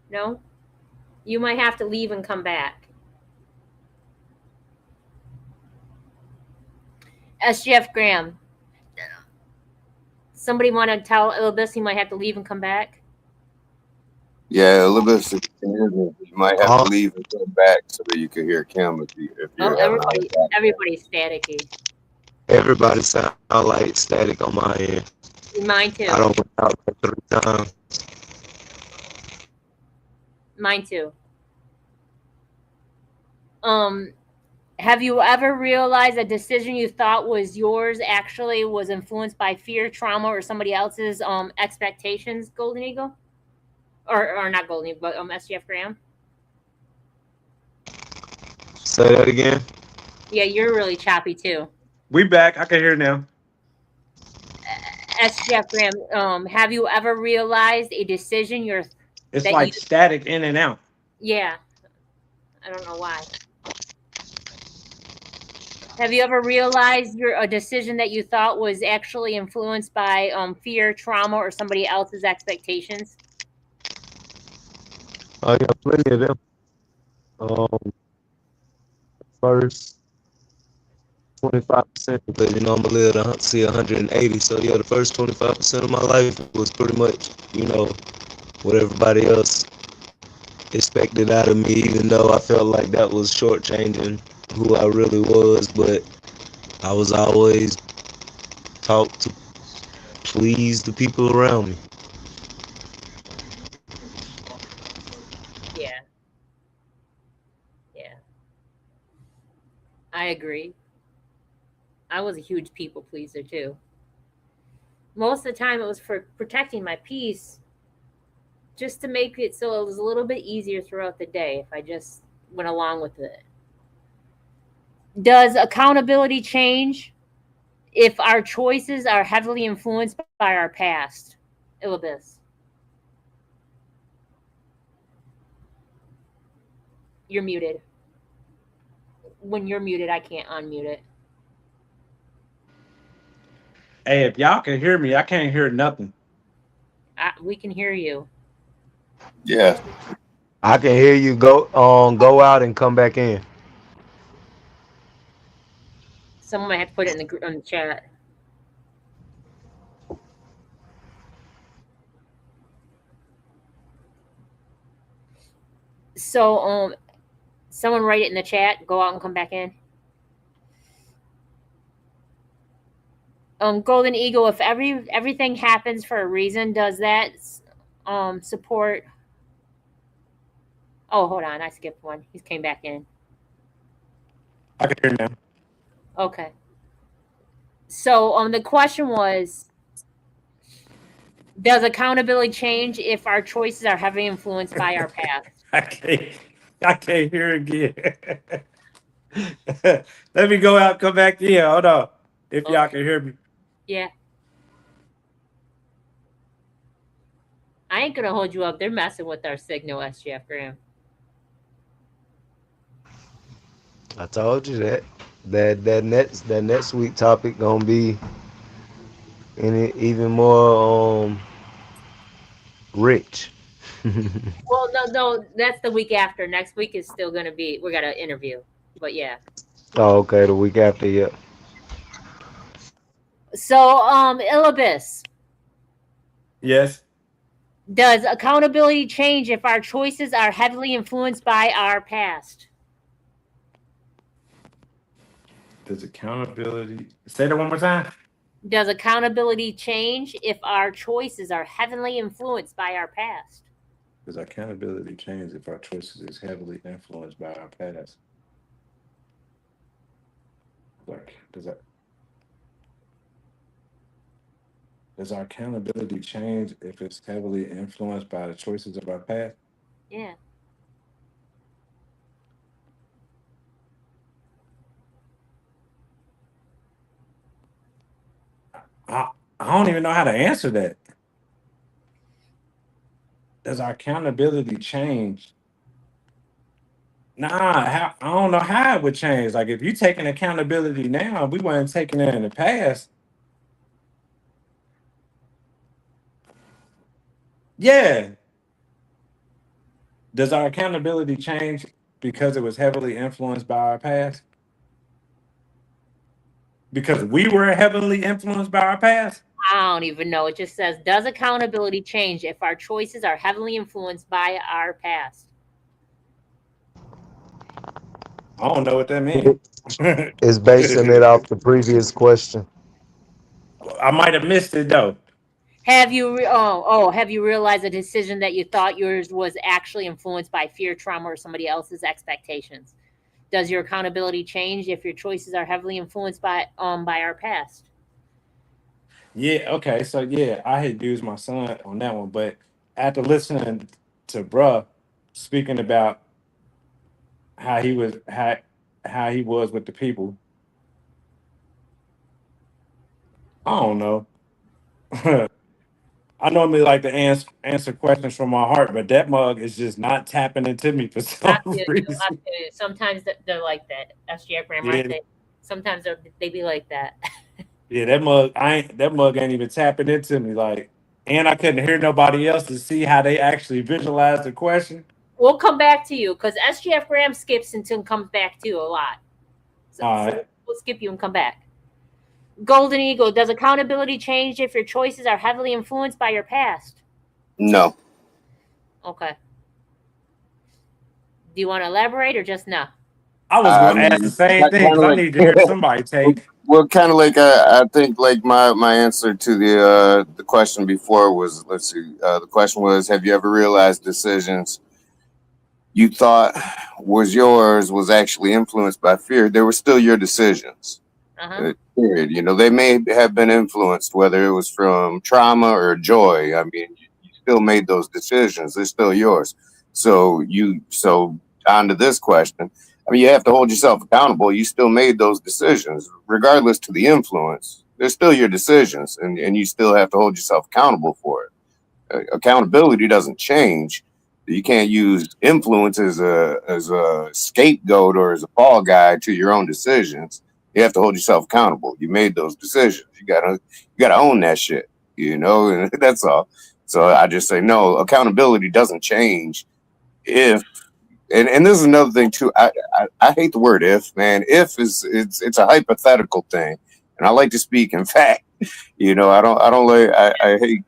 No? You might have to leave and come back. SGF Graham. Somebody want to tell Elibis he might have to leave and come back? Yeah, Elizabeth, if you can hear me, you might have to leave and come back so that you can hear Kim if you're having everybody's staticky. Everybody sound like static on my end. Mine too. I don't went out 3 times. Mine too. Have you ever realized a decision you thought was yours actually was influenced by fear, trauma, or somebody else's expectations, Golden Eagle? Or not Golden Eagle, but SGF Graham? Say that again. Yeah, you're really choppy too. We back. I can hear now. SGF Graham, have you ever realized a decision It's that you like static in and out. yeah, I don't know why. Have you ever realized a decision that you thought was actually influenced by fear, trauma, or somebody else's expectations? Oh yeah, plenty of them. Um, First 25%, because I'm gonna live to see 180. So yeah, the first 25% of my life was pretty much, what everybody else expected out of me, even though I felt like that was shortchanging who I really was. But I was always taught to please the people around me. Yeah, yeah, I agree. I was a huge people pleaser too. Most of the time, it was for protecting my peace, just to make it so it was a little bit easier throughout the day if I just went along with it. Does accountability change if our choices are heavily influenced by our past? Illibis. You're muted. When you're muted, I can't unmute it. Hey, if y'all can hear me, I can't hear nothing. We can hear you. Yeah. I can hear you. Go out and come back in. Someone might have to put it in the chat. So, someone write it in the chat. Go out and come back in. Golden Eagle. If everything happens for a reason, does that support? Oh, hold on. I skipped one. He came back in. I can hear now. Okay. So, the question was, does accountability change if our choices are heavily influenced by our past? I can't. I can't hear again. Let me go out. Come back in. Hold on. If y'all Okay. can hear me. Yeah. I ain't gonna hold you up. They're messing with our signal, SGF Graham. I told you that next week topic gonna be even more rich. Well, no, that's the week after. Next week is still gonna be. We got an interview, but yeah. Oh, okay, the week after, yeah. So, Illibis, Yes. does accountability change if our choices are heavily influenced by our past? Does accountability say that one more time? Does accountability change if our choices are heavily influenced by our past? Does accountability change if our choices is heavily influenced by our past? Like, does our accountability change if it's heavily influenced by the choices of our past? Yeah. I, I don't even know how to answer that. Does our accountability change? Nah, I don't know how it would change. Like if you taking accountability now, we weren't taking it in the past. Yeah. Does our accountability change because it was heavily influenced by our past? Because we were heavily influenced by our past? I don't even know. It just says, does accountability change if our choices are heavily influenced by our past? I don't know what that means. It's basing it off the previous question. I might have missed it though. Have you have you realized a decision that you thought yours was actually influenced by fear, trauma, or somebody else's expectations? Does your accountability change if your choices are heavily influenced by our past? Yeah, okay. So yeah, I had used my son on that one, but after listening to bruh speaking about how he was how how he was with the people. I don't know. I normally like to answer questions from my heart, but that mug is just not tapping into me for I some feel you. I reason. feel you. Sometimes they're like that. SGF Graham, aren't Yeah, they? Sometimes they be like that. yeah, that mug ain't even tapping into me. Like, and I couldn't hear nobody else to see how they actually visualize the question. We'll come back to you because SGF Graham skips until comes back to you a lot. All So right. we'll skip you and come back. Golden Eagle, does accountability change if your choices are heavily influenced by your past? No. Okay. Do you want to elaborate or just no? I was I gonna ask the mean, same thing kind because of I like, need to hear somebody take. well, kind of like I think like my answer to the question before was, let's see, the question was, have you ever realized decisions you thought was yours was actually influenced by fear? They were still your decisions. Uh huh. Period. You know, they may have been influenced, whether it was from trauma or joy. I mean, you still made those decisions. They're still yours. So on to this question. I mean, you have to hold yourself accountable. You still made those decisions, regardless to the influence. They're still your decisions, and you still have to hold yourself accountable for it. Accountability doesn't change. You can't use influence as a scapegoat or as a fall guy to your own decisions. You have to hold yourself accountable. You made those decisions. You gotta own that shit. You know, and that's all. So I just say no. Accountability doesn't change if. And this is another thing too. I hate the word if, man. If is it's a hypothetical thing, and I like to speak in fact. You know, I don't like I hate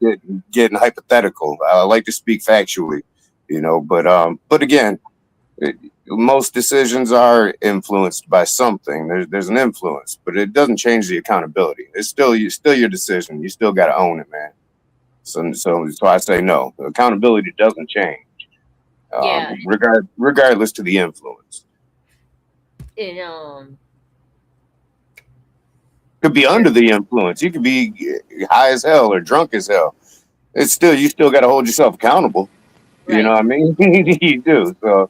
getting hypothetical. I like to speak factually, you know, but again, most decisions are influenced by something. There's an influence, but it doesn't change the accountability. It's still your decision. You still got to own it, man. So I say no. Accountability doesn't change, Yeah. regardless to the influence. And Could be under the influence. You could be high as hell or drunk as hell. You still got to hold yourself accountable. You know right. what I mean? You do. So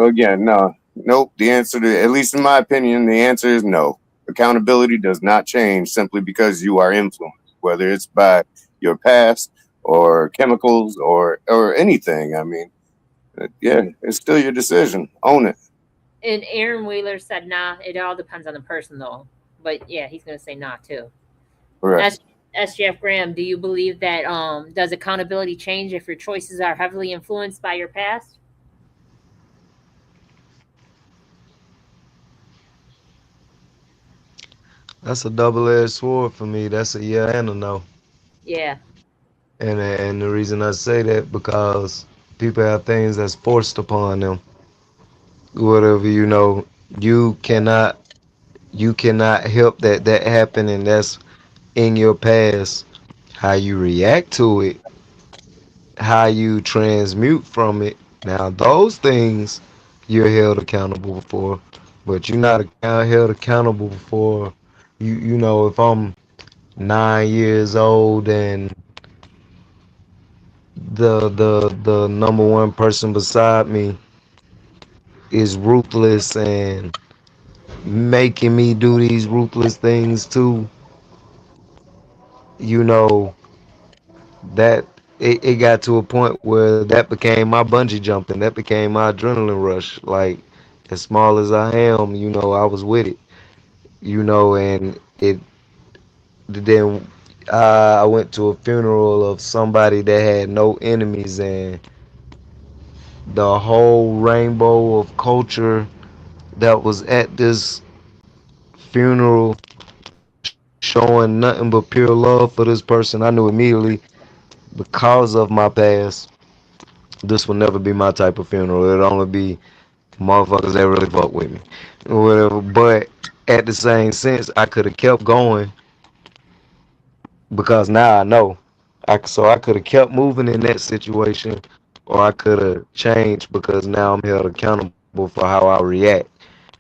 again, no, nope. The answer to, at least in my opinion, the answer is no. Accountability does not change simply because you are influenced, whether it's by your past or chemicals or anything. I mean, yeah, it's still your decision. Own it. And Aaron Wheeler said, nah, it all depends on the person, though. But yeah, he's going to say nah, too. Correct. SGF Graham, do you believe that does accountability change if your choices are heavily influenced by your past? That's a double-edged sword for me. That's a yeah and a no. Yeah. And the reason I say that because people have things that's forced upon them. Whatever you cannot you cannot help that happen, and that's in your past. How you react to it, how you transmute from it. Now those things you're held accountable for, but you're not held accountable for if I'm 9 years old and the number one person beside me is ruthless and making me do these ruthless things too, you know that it got to a point where that became my bungee jumping, that became my adrenaline rush. Like, as small as I am, I was with it, and it then I went to a funeral of somebody that had no enemies, and the whole rainbow of culture that was at this funeral showing nothing but pure love for this person. I knew immediately, because of my past, this will never be my type of funeral. It'll only be motherfuckers that really fuck with me or whatever. But at the same sense, I could have kept going because now I know. So I could have kept moving in that situation, or I could have changed because now I'm held accountable for how I react.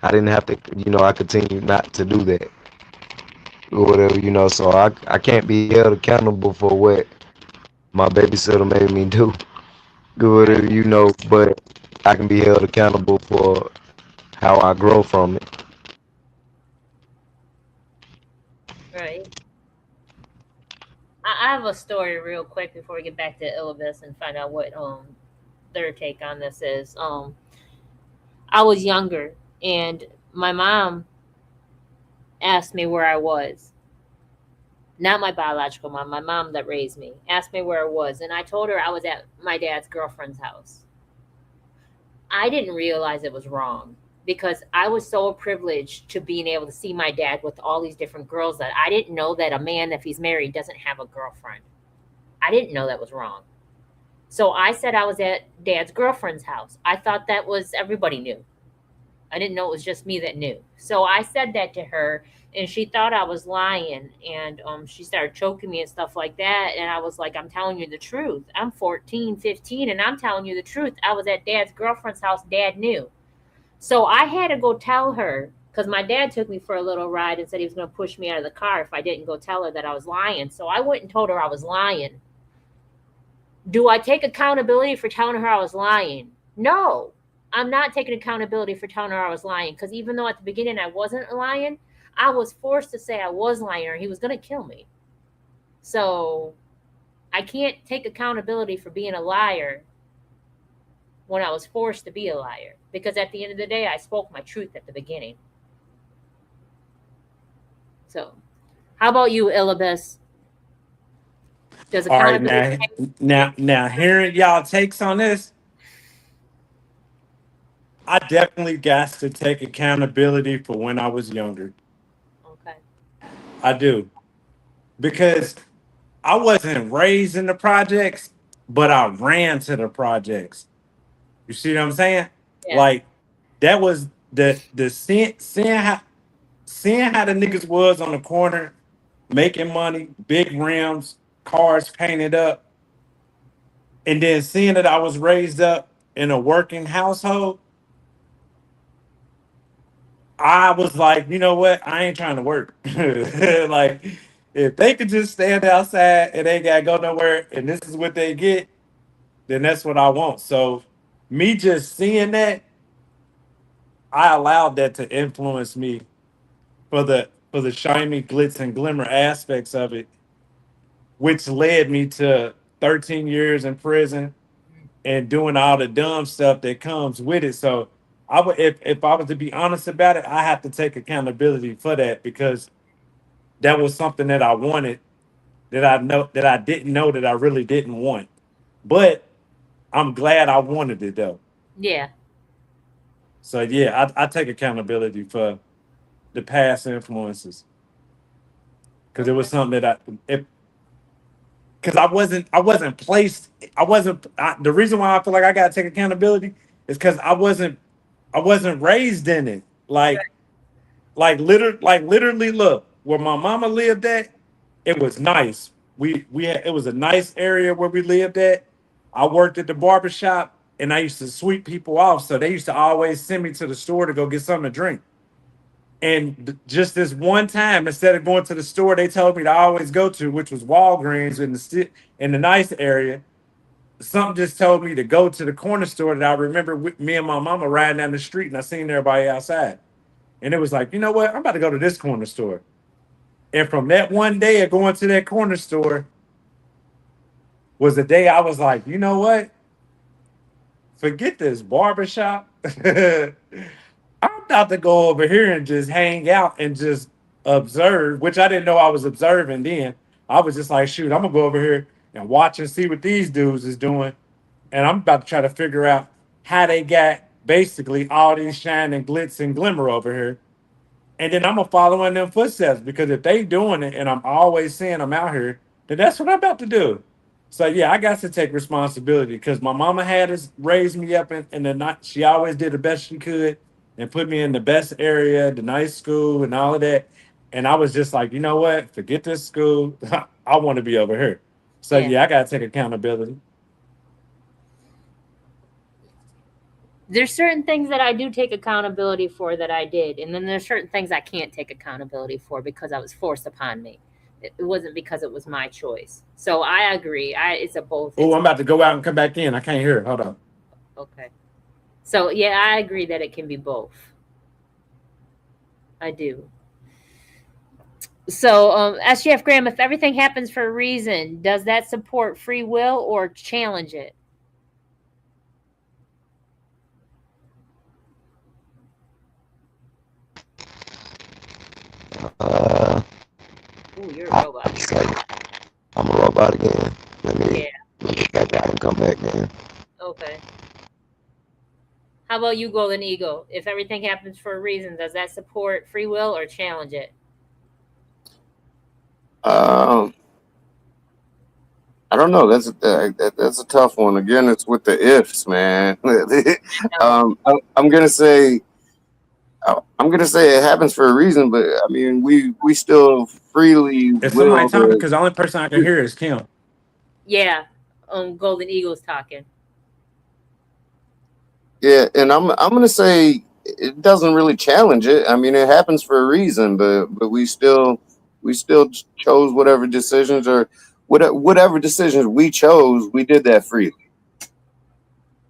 I didn't have to, I continue not to do that or whatever, so I can't be held accountable for what my babysitter made me do or Right. whatever, but I can be held accountable for how I grow from it. Right. I have a story real quick before we get back to Illibis and find out what their take on this is. I was younger and my mom asked me where I was. Not my biological mom, my mom that raised me, asked me where I was, and I told her I was at my dad's girlfriend's house. I didn't realize it was wrong because I was so privileged to being able to see my dad with all these different girls that I didn't know that a man, if he's married, doesn't have a girlfriend. I didn't know that was wrong. So I said I was at dad's girlfriend's house. I thought that was everybody knew. I didn't know it was just me that knew. So I said that to her and she thought I was lying and she started choking me and stuff like that. And I was like, I'm telling you the truth. I'm 14, 15, and I'm telling you the truth. I was at dad's girlfriend's house. Dad knew. So I had to go tell her because my dad took me for a little ride and said he was going to push me out of the car if I didn't go tell her that I was lying. So I went and told her I was lying. Do I take accountability for telling her I was lying? No. I'm not taking accountability for telling her I was lying because even though at the beginning I wasn't lying, I was forced to say I was lying or he was going to kill me. So I can't take accountability for being a liar when I was forced to be a liar because at the end of the day, I spoke my truth at the beginning. So how about you, Illibis? Does All right, accountability now, hearing y'all takes on this, I definitely got to take accountability for when I was younger. Okay. I do. Because I wasn't raised in the projects, but I ran to the projects. You see what I'm saying? Yeah. Like that was the seeing how the niggas was on the corner, making money, big rims, cars painted up, and then seeing that I was raised up in a working household, I was like, you know what? I ain't trying to work. Like, if they could just stand outside and they gotta go nowhere, and this is what they get, then that's what I want. So, me just seeing that, I allowed that to influence me for the shiny glitz and glimmer aspects of it, which led me to 13 years in prison and doing all the dumb stuff that comes with it. So I would, if I was to be honest about it, I have to take accountability for that because that was something that I wanted that I didn't know that I really didn't want. But I'm glad I wanted it though. Yeah. So yeah, I take accountability for the past influences because it was Okay. something that because I wasn't placed. The reason why I feel like I gotta take accountability is because I wasn't raised in it. Literally, look where my mama lived at. It was nice. We had it was a nice area where we lived at. I worked at the barber shop and I used to sweep people off. So they used to always send me to the store to go get something to drink. And just this one time, instead of going to the store they told me to always go to, which was Walgreens in the nice area, something just told me to go to the corner store that I remember with me and my mama riding down the street and I seen everybody outside. And it was like, you know what? I'm about to go to this corner store. And from that one day of going to that corner store was the day I was like, you know what? Forget this barbershop. I'm about to go over here and just hang out and just observe, which I didn't know I was observing then. I was just like, shoot, I'm gonna go over here and watch and see what these dudes is doing. And I'm about to try to figure out how they got basically all these shine and glitz and glimmer over here. And then I'm gonna follow in them footsteps because if they doing it and I'm always seeing them out here, then that's what I'm about to do. So yeah, I got to take responsibility because my mama had us raised me up in the night. She always did the best she could and put me in the best area, the nice school and all of that. And I was just like, you know what? Forget this school. I want to be over here. So Yeah. yeah, I gotta take accountability. There's certain things that I do take accountability for that I did, and then there's certain things I can't take accountability for because I was forced upon me. It wasn't because it was my choice. So I agree. It's a both. Oh, It's I'm about to go out and come back in. I can't hear it. Hold on. okay. So yeah, I agree that it can be both. I do. So, SGF Graham, if everything happens for a reason, does that support free will or challenge it? Uh, Ooh, you're a robot. it's like I'm a robot again. Yeah. Let me get back out and come back in. Okay. How about you, Golden Eagle? If everything happens for a reason, does that support free will or challenge it? Um, I don't know. That's a tough one. Again, it's with the ifs, man. No. I'm gonna say it happens for a reason, but I mean, we still freely If somebody will talking, to. because the only person I can hear is Kim. Yeah. Golden Eagle's talking. Yeah, and I'm gonna say it doesn't really challenge it. I mean, it happens for a reason, but we still chose whatever decisions or whatever decisions we chose. We did that freely.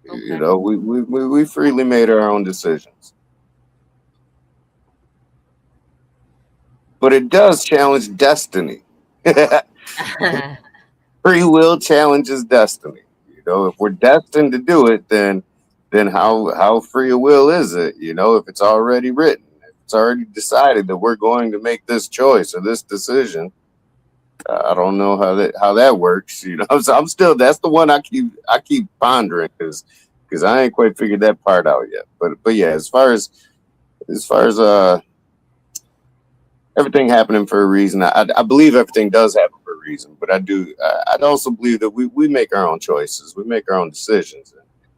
You Okay. know, we freely made our own decisions. But it does challenge destiny. Free will challenges destiny. You know, if we're destined to do it, then how free a will is it? You know, if it's already written, if it's already decided that we're going to make this choice or this decision. I don't know how that works. You know, so I'm still that's the one I keep pondering because I ain't quite figured that part out yet. But yeah, as far as everything happening for a reason. I believe everything does happen for a reason, but I'd also believe that we make our own choices, we make our own decisions,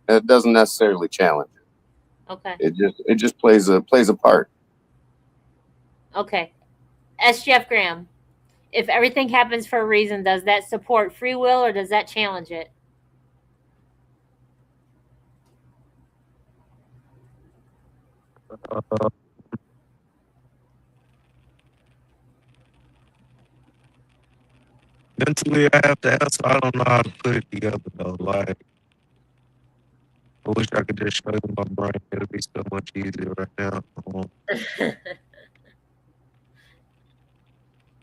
and it doesn't necessarily challenge Okay. it. It just plays a part. Okay. SGF Graham, if everything happens for a reason, does that support free will or does that challenge it? Uh, mentally, I have to answer. I don't know how to put it together though. Like, I wish I could just show you my brain. It'll be so much easier right now.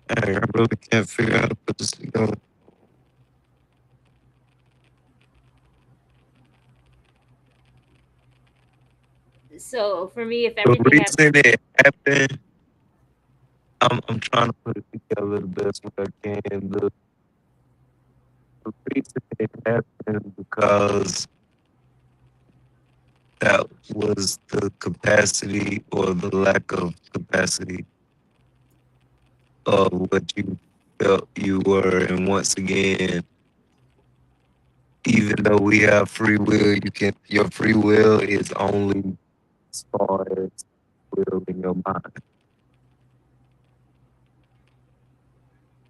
Hey, I really can't figure out how to put this together. So for me, if The everything happens, reason it happened, I'm trying to put it together the best way I can. The reason it happened because that was the capacity or the lack of capacity of what you felt you were. And once again, even though we have free will, your free will is only as far as will in your mind.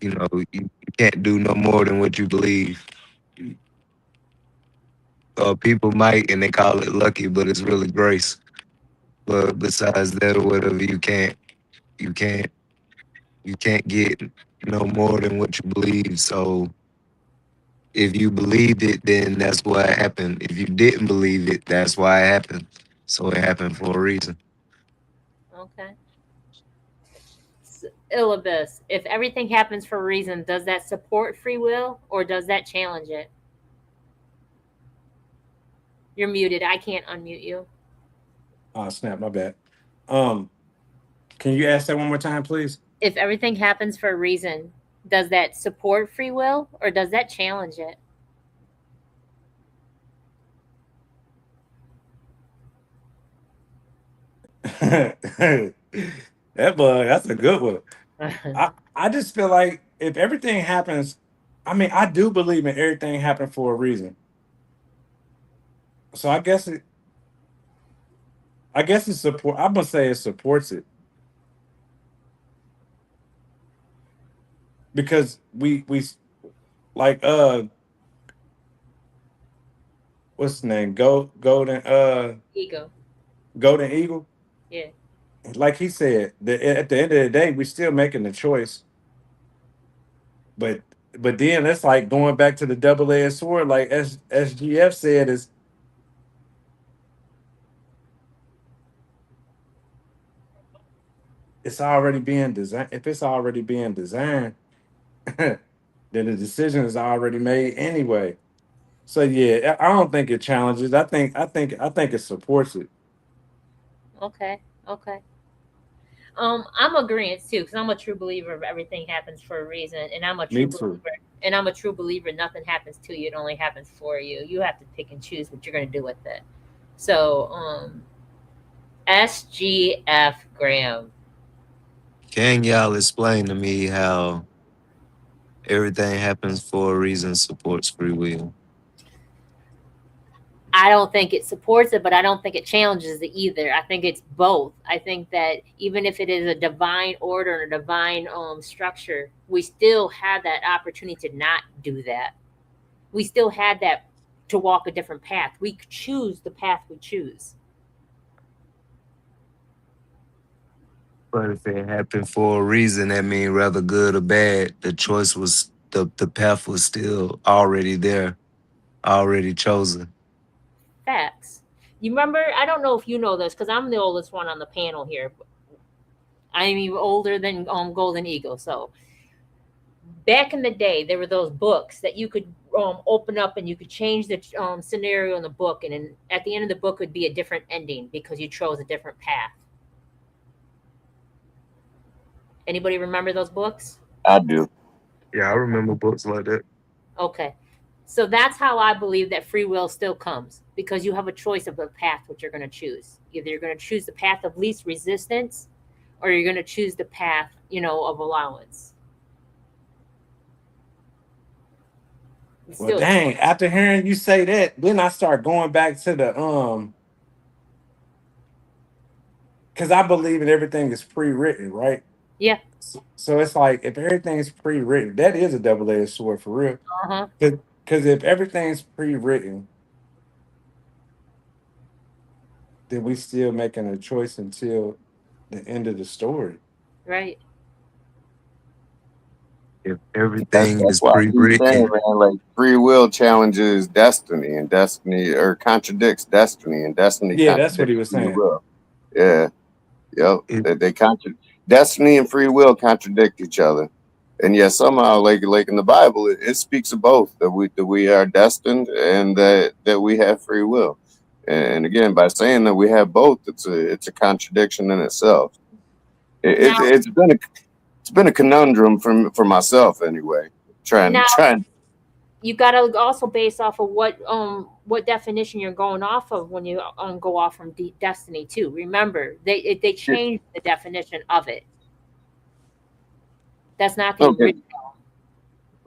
You know, you can't do no more than what you believe. People might and they call it lucky, but it's really grace. But besides that or whatever, you can't you can't get no more than what you believe. So if you believed it, then that's why it happened. If you didn't believe it, that's why it happened. So it happened for a reason. okay. Illibus, if everything happens for a reason, does that support free will or does that challenge it? You're muted. I can't unmute you. Oh snap, my bad. Um, can you ask that one more time, please? If everything happens for a reason, does that support free will or does that challenge it? That bug, that's a good one. I just feel like if everything happens, I mean, I do believe in everything happened for a reason. So I guess it support. I'm gonna say it supports it because we like what's the name? Ego. Golden Eagle. Yeah. Like he said, at the end of the day, we're still making the choice. But but then it's like going back to the double edged sword, like SGF said, is it's already being designed. If it's already being designed, then the decision is already made anyway. So yeah, I don't think it challenges. I think it supports it. Okay. Okay. I'm agreeing too, because I'm a true believer of everything happens for a reason, and I'm a true Me too. believer. And I'm a true believer. Nothing happens to you; it only happens for you. You have to pick and choose what you're going to do with it. So, SGF Graham. Can y'all explain to me how everything happens for a reason supports free will? I don't think it supports it, but I don't think it challenges it either. I think it's both. I think that even if it is a divine order and a divine structure, we still have that opportunity to not do that. We still had that to walk a different path. We choose the path we choose. But if it happened for a reason, that means rather good or bad, the path was still already there, already chosen. Facts. You remember? I don't know if you know this because I'm the oldest one on the panel here. I'm even older than Golden Eagle. So back in the day, there were those books that you could open up and you could change the scenario in the book, and then at the end of the book would be a different ending because you chose a different path. Anybody remember those books? I do. Yeah, I remember books like that. Okay. So that's how I believe that free will still comes, because you have a choice of the path which you're going to choose. Either you're going to choose the path of least resistance, or you're going to choose the path, of allowance. It's Well, still a dang. choice. After hearing you say that, then I start going back to the because I believe in everything is pre-written, right? Yeah. So it's like if everything's pre-written, that is a double-edged sword for real. Uh-huh. Because if everything's pre-written, then we still making a choice until the end of the story. Right. If That's everything that's is why I keep saying, pre-written, man, like free will challenges destiny, and destiny or contradicts destiny, and destiny Yeah, that's what he contradicts was free saying. will. Yeah, yep. it, They destiny and free will contradict each other, and yet somehow, like in the Bible, it speaks of both that we are destined and that we have free will. And again, by saying that we have both, it's a contradiction in itself. Now, It's been a conundrum for myself anyway. Trying now trying you got to also base off of what definition you're going off of when you go off from destiny too. Remember, they changed the definition of it. That's not the okay. original.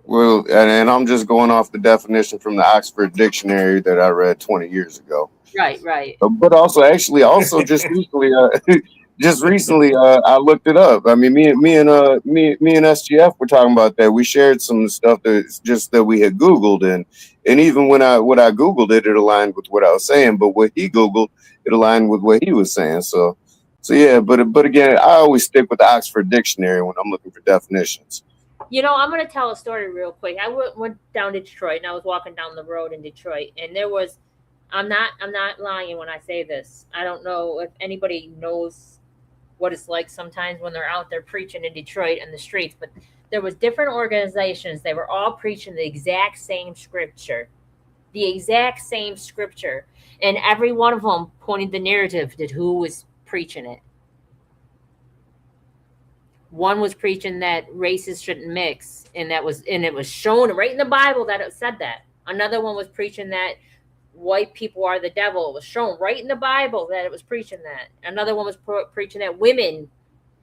Well, and I'm just going off the definition from the Oxford Dictionary that I read 20 years ago. Right. Right. But also, actually, also just recently, I looked it up. I mean, me and SGF were talking about that. We shared some stuff that we had Googled, and even when I Googled it, it aligned with what I was saying. But what he Googled, it aligned with what he was saying. So yeah. But again, I always stick with the Oxford Dictionary when I'm looking for definitions. I'm going to tell a story real quick. I went down to Detroit, and I was walking down the road in Detroit, and there was. I'm not lying when I say this. I don't know if anybody knows what it's like sometimes when they're out there preaching in Detroit in the streets, but there was different organizations. They were all preaching the exact same scripture, and every one of them pointed the narrative to who was preaching it. One was preaching that races shouldn't mix, and it was shown right in the Bible that it said that. Another one was preaching that white people are the devil. It was shown right in the Bible that it was preaching that. Another one was preaching that women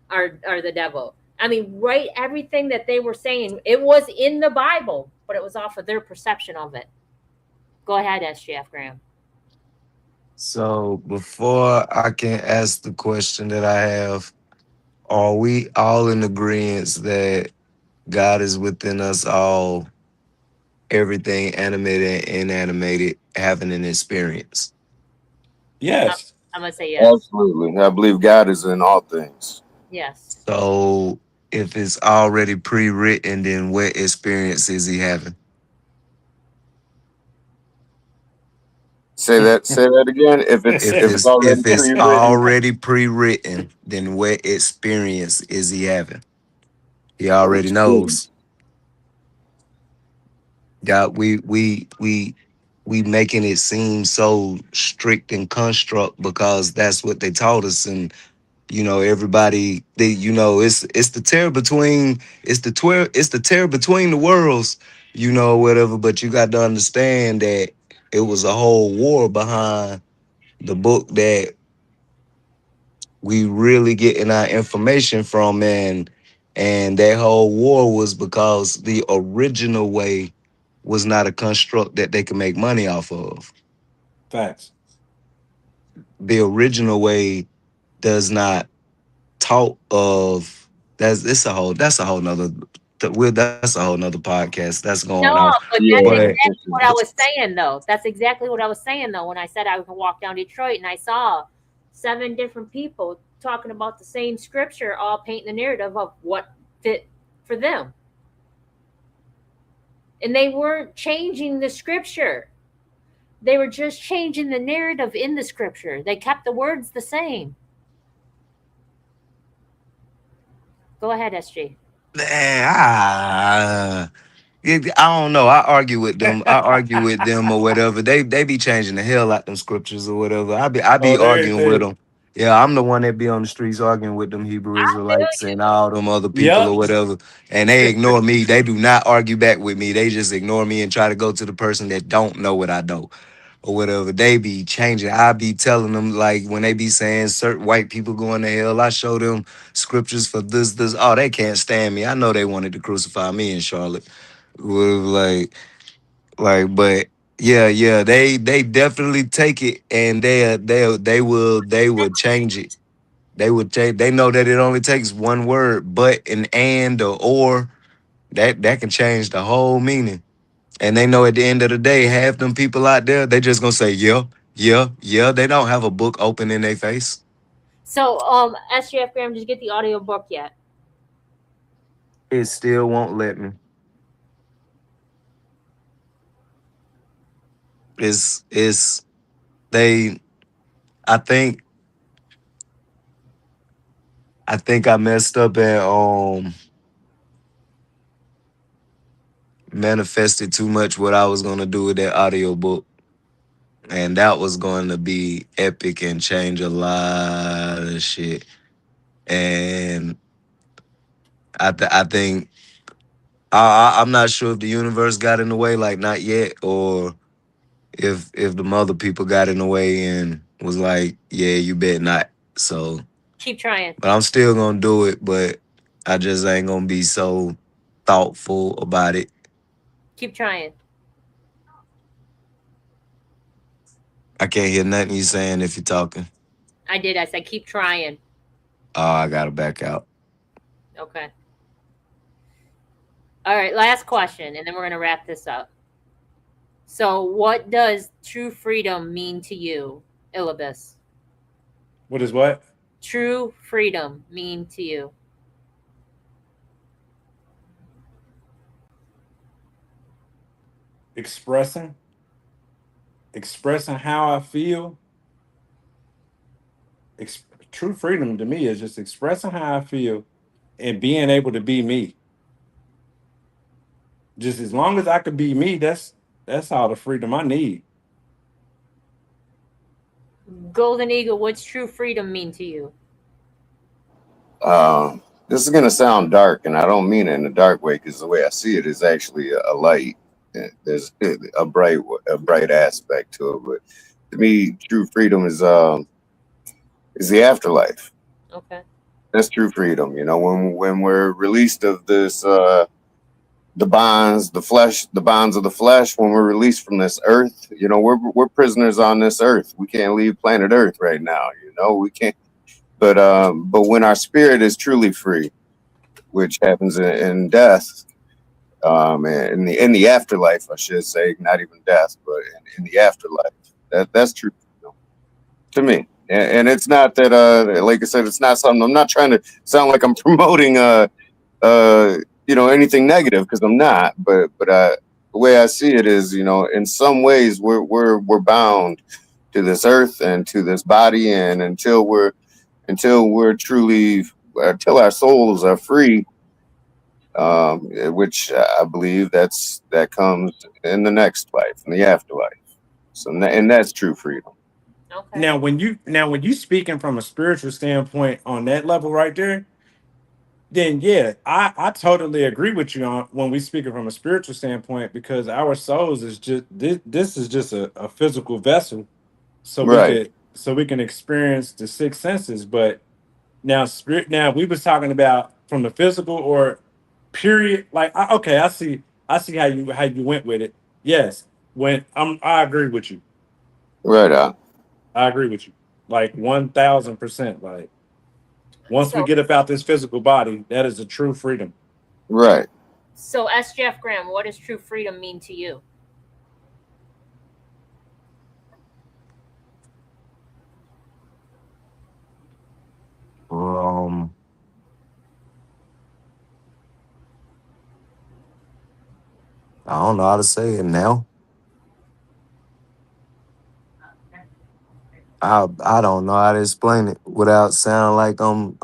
are the devil. I mean, right, everything that they were saying, it was in the Bible, but it was off of their perception of it. Go ahead, SGF Graham. so before I can ask the question that I have, are we all in agreement that God is within us all, everything animated and inanimated, having an experience? Yes. I'm gonna say yes. Absolutely, I believe God is in all things. Yes. So if it's already pre-written, then what experience is he having? Say that again. If it's already If it's pre-written, already pre-written, then what experience is he having? He oh, already it's true. knows. God, we making it seem so strict and construct because that's what they taught us, and everybody, it's the tear between it's the tear between the worlds, whatever. But you got to understand that it was a whole war behind the book that we really getting our information from, and that whole war was because the original way was not a construct that they could make money off of. Facts. The original way does not talk of that's a whole nother that's a whole nother podcast that's going No, off. but Yeah, that's But exactly what I was saying, though. That's exactly what I was saying, though, when I said I could walk down Detroit and I saw 7 different people talking about the same scripture, all painting the narrative of what fit for them. And they weren't changing the scripture. They were just changing the narrative in the scripture. They kept the words the same. Go ahead, SG. I don't know. I argue with them. I argue with them or whatever. They be changing the hell out them scriptures or whatever. I be Oh, arguing with they. them. Yeah, I'm the one that be on the streets arguing with them Hebrew I feel Israelites you. and all them other people Yep. or whatever. And they ignore me. They do not argue back with me. They just ignore me and try to go to the person that don't know what I know or whatever. They be changing. I be telling them, like, when they be saying certain white people going to hell, I show them scriptures for this. Oh, they can't stand me. I know they wanted to crucify me in Charlotte. With but yeah, they definitely take it, and they would change it. They would change. They know that it only takes one word, but an and or that can change the whole meaning. And they know at the end of the day, half them people out there, they just gonna say yeah, yeah, yeah. They don't have a book open in their face. So, SGF Graham, did you get the audio book yet? It still won't let me. It's they. I think I messed up and manifested too much what I was gonna do with that audio book. And that was going to be epic and change a lot of shit. And I think I'm not sure if the universe got in the way, like not yet, or if the mother people got in the way and was like, yeah, you bet not. So, Keep trying. but I'm still gonna do it, but I just ain't gonna be so thoughtful about it. Keep trying. I can't hear nothing you saying if you're talking. I did. I said keep trying. Oh, I gotta back out. Okay. All right, last question, and then we're going to wrap this up. So, what does true freedom mean to you, Illibis? What is what? True freedom mean to you? Expressing how I feel. True freedom to me is just expressing how I feel and being able to be me. Just as long as I can be me, that's all the freedom I need. Golden Eagle, what's true freedom mean to you? This is gonna sound dark, and I don't mean it in a dark way, because the way I see it is actually a light. There's a bright aspect to it, but to me, true freedom is the afterlife. Okay. That's true freedom. When we're released of this, the bonds of the flesh. When we're released from this earth, we're prisoners on this earth. We can't leave planet Earth right now. We can't. But when our spirit is truly free, which happens in death, and in the afterlife, I should say, not even death, but in the afterlife, that's true to me. And it's not that, like I said, it's not something. I'm not trying to sound like I'm promoting anything negative, because I'm not. But the way I see it is, in some ways we're bound to this earth and to this body, and until we're truly until our souls are free, which I believe that comes in the next life, in the afterlife. So and that's true freedom. Okay. Now when you speaking from a spiritual standpoint on that level right there, then yeah, I totally agree with you on when we speak it from a spiritual standpoint, because our souls is just this is just a physical vessel, Right. so we can experience the six senses. But now we was talking about from the physical or period. Like okay, I see how you went with it. Yes, when I agree with you. Right on. I agree with you. Like 1,000%. Like once we So, get about this physical body, that is a true freedom. Right. so S. Jeff Graham, what does true freedom mean to you? Um, I don't know how to say it now. I don't know how to explain it without sounding like I'm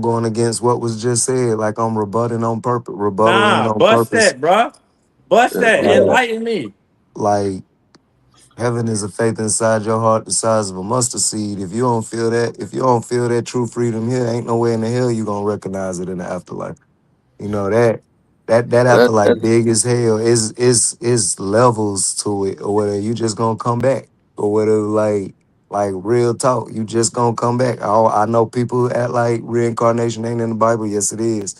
going against what was just said. Like I'm rebutting on purpose, rebuttaling Nah, on bust purpose. that, bruh. Bust that. Like Enlighten me. like heaven is a faith inside your heart the size of a mustard seed. If you don't feel that true freedom here, ain't no way in the hell you gonna recognize it in the afterlife. You know that That, afterlife that, big as hell is levels to it, or whether you just gonna come back, or whether like real talk, you just gonna come back. I know people act like reincarnation ain't in the Bible. Yes, it is.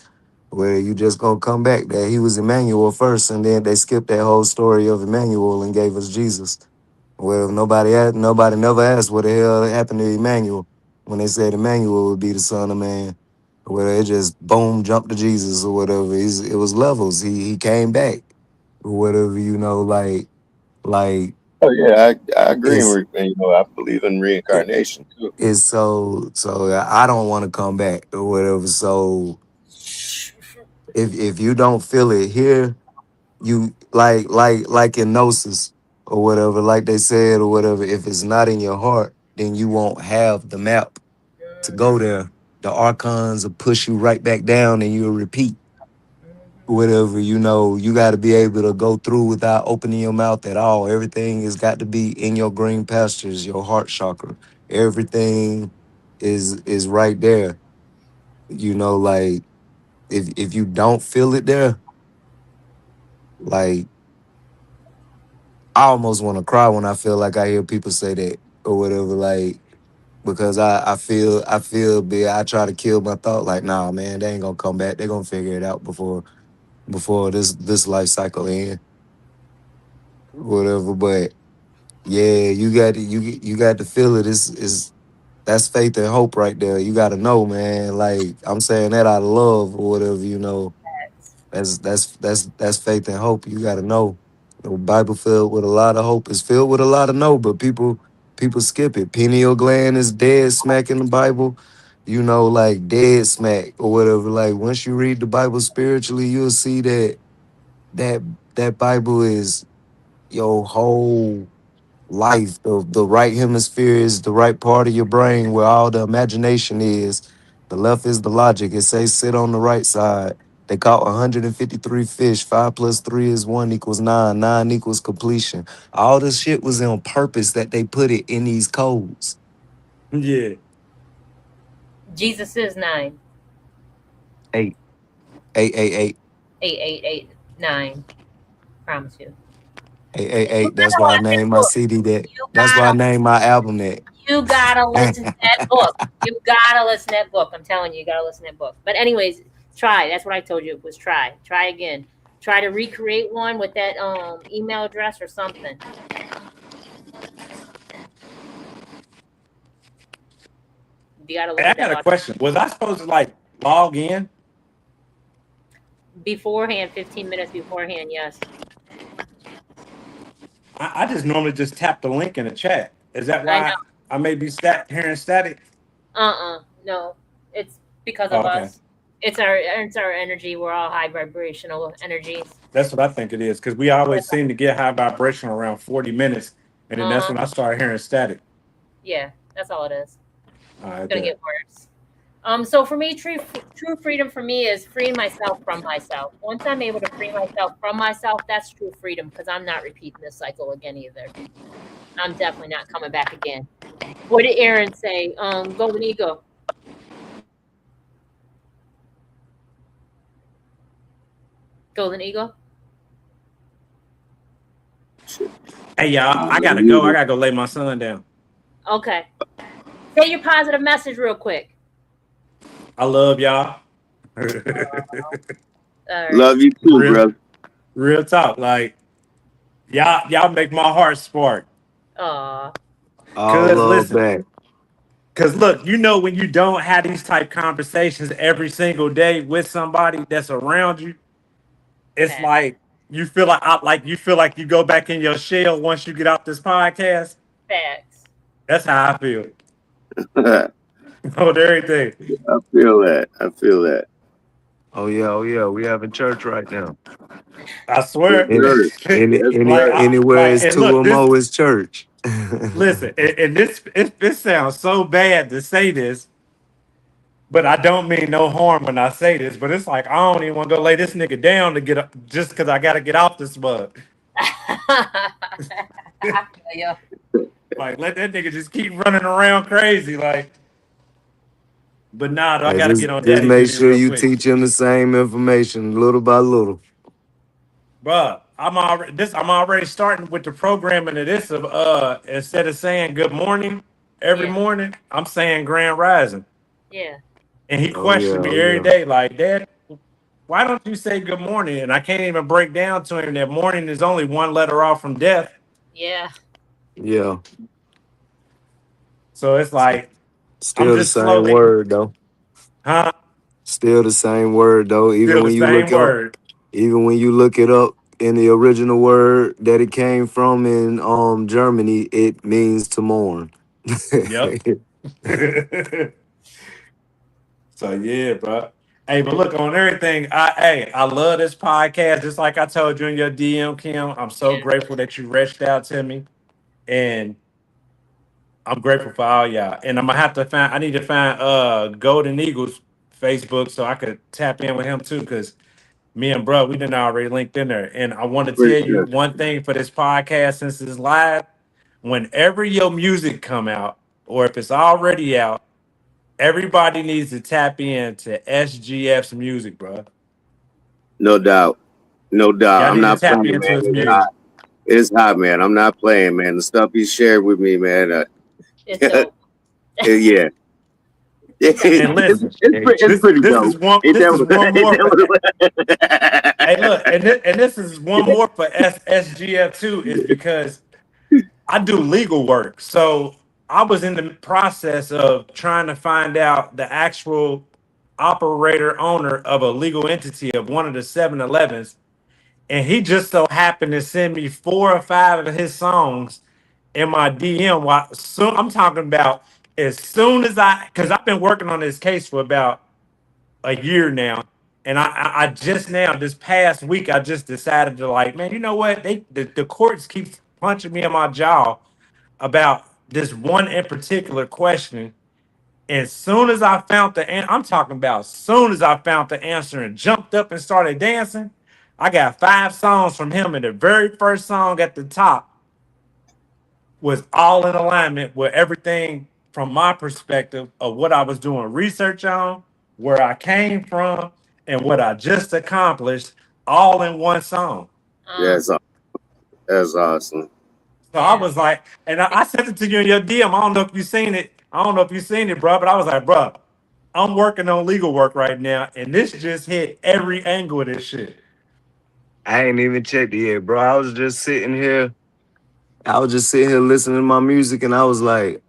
Where you just gonna come back. That he was Emmanuel first, and then they skipped that whole story of Emmanuel and gave us Jesus. Well, nobody never asked what the hell happened to Emmanuel when they said Emmanuel would be the son of man. Well, it just boom jumped to Jesus or whatever. It was levels. He came back or whatever. Like oh yeah, I agree. it's I believe in it, reincarnation too. it's so I don't want to come back or whatever. So if you don't feel it here, you like in gnosis or whatever, like they said or whatever. If it's not in your heart, then you won't have the map to go there. The archons will push you right back down and you'll repeat whatever. You got to be able to go through without opening your mouth at all. Everything has got to be in your green pastures, your heart chakra. Everything is right there. Like if you don't feel it there, like I almost want to cry when I feel like I hear people say that or whatever. Like because I feel big. I try to kill my thought. Like nah, man, they ain't gonna come back. They gonna figure it out before this life cycle end, whatever. But yeah, you got to feel it. Is that's faith and hope right there. You got to know, man. Like I'm saying that out of love or whatever. That's faith and hope. You got to know. The Bible filled with a lot of hope. It's filled with a lot of no, but people skip it. Pineal gland is dead smack in the Bible. Like dead smack or whatever. Like once you read the Bible spiritually, you'll see that that Bible is your whole life. The right hemisphere is the right part of your brain where all the imagination is. The left is the logic. It says sit on the right side. They caught 153 fish. 5 plus 3 is 1 equals 9. 9 equals completion. All this shit was on purpose that they put it in these codes. Yeah. Jesus is 9. Eight, eight, eight, eight, 8889. Promise you. eight, eight, You eight. That's gotta why I watch that named my book. CD that. You That's why I gotta named my album that. you gotta listen to that book. You gotta listen to that book. I'm telling you, you gotta listen to that book. But anyways, try. That's what I told you was try. Try again. Try to recreate one with that email address or something. You gotta look Hey, I at got that a question. Was I supposed to like log in? beforehand, 15 minutes beforehand. Yes. I just normally just tap the link in the chat. Is that I know. why I may be hearing static? No. It's because Oh, of okay. us. It's our energy. We're all high vibrational energies. That's what I think it is because we always seem to get high vibration around 40 minutes, and then that's Uh-huh. when I start hearing static. Yeah, that's all it is. I Gonna bet. get worse. So for me, true freedom for me is freeing myself from myself. Once I'm able to free myself from myself, that's true freedom because I'm not repeating this cycle again either. I'm definitely not coming back again. What did Aaron say? Golden Eagle. Golden Eagle. Hey, y'all, I gotta go. I gotta go lay my son down. Okay. Say your positive message real quick. I love y'all. All right. Love you too, real, brother. real talk. Like y'all make my heart spark. Aw. All Cause love listen, back. cause look, when you don't have these type conversations every single day with somebody that's around you, it's Facts. like you feel like you go back in your shell once you get off this podcast. Facts. That's how I feel. I On everything. feel that. I feel that. Oh yeah, oh yeah. We having church right now. I Yes, swear. Any sir. Yes, sir. anywhere Like is and two look or this. more is church. Listen, and this sounds so bad to say this, but I don't mean no harm when I say this. But it's like I don't even want to go lay this nigga down to get up just because I got to get off this mud. I feel you. Like let that nigga just keep running around crazy. Like, but nah, though, I Hey, got to get on just daddy make duty sure real you quick, teach him the same information little by little. bruh. I'm already starting with the programming of this of instead of saying good morning every Yeah. morning, I'm saying grand rising. Yeah. And he Oh yeah, questioned me oh every yeah. day, like, Dad, why don't you say good morning? And I can't even break down to him that morning is only one letter off from death. Yeah. Yeah. So it's like I'm Still the just same slowly, word though. huh? Still the same word though. Still the same word. Even when you look it up in the original word that it came from in Germany, it means to mourn. Yep. So yeah, bro. Hey, but look on everything. I love this podcast. Just like I told you in your DM, Kim. I'm so Yeah. grateful that you reached out to me, and I'm grateful for all y'all. And I'm gonna have to find. I need to find Golden Eagles Facebook so I could tap in with him too, because me and bro, we didn't already linked in there. And I want to Pretty tell you good. one thing for this podcast since it's live. Whenever your music come out, or if it's already out, everybody needs to tap into SGF's music, bro. No doubt. No doubt. Y'all I'm need to not tap playing, into man. his It's hot. music. It's hot, man. I'm not playing, man. The stuff he shared with me, man. It's dope. Yeah. Definitely. And listen, Hey, It's pretty this is dope. one It this is one definitely, more for it hey look, and this is one more for SGF too, is because I do legal work. So I was in the process of trying to find out the actual operator owner of a legal entity of one of the 7-Elevens. And he just so happened to send me 4 or 5 of his songs in my DM. I'm talking about as soon as because I've been working on this case for about a year now. And I just now, this past week, I just decided to like, man, you know what? The courts keep punching me in my jaw about this one in particular question. As soon as I found I'm talking about soon as I found the answer and jumped up and started dancing, I got 5 songs from him, and the very first song at the top was all in alignment with everything from my perspective of what I was doing research on, where I came from, and what I just accomplished, all in one song. Uh, Yes, that's awesome. So I yeah. was like, and I sent it to you in your DM. I don't know if you seen it. I don't know if you seen it, bro. But I was like, bro, I'm working on legal work right now, and this just hit every angle of this shit. I ain't even checked it yet, bro. I was just sitting here. I was just sitting here listening to my music, and I was like,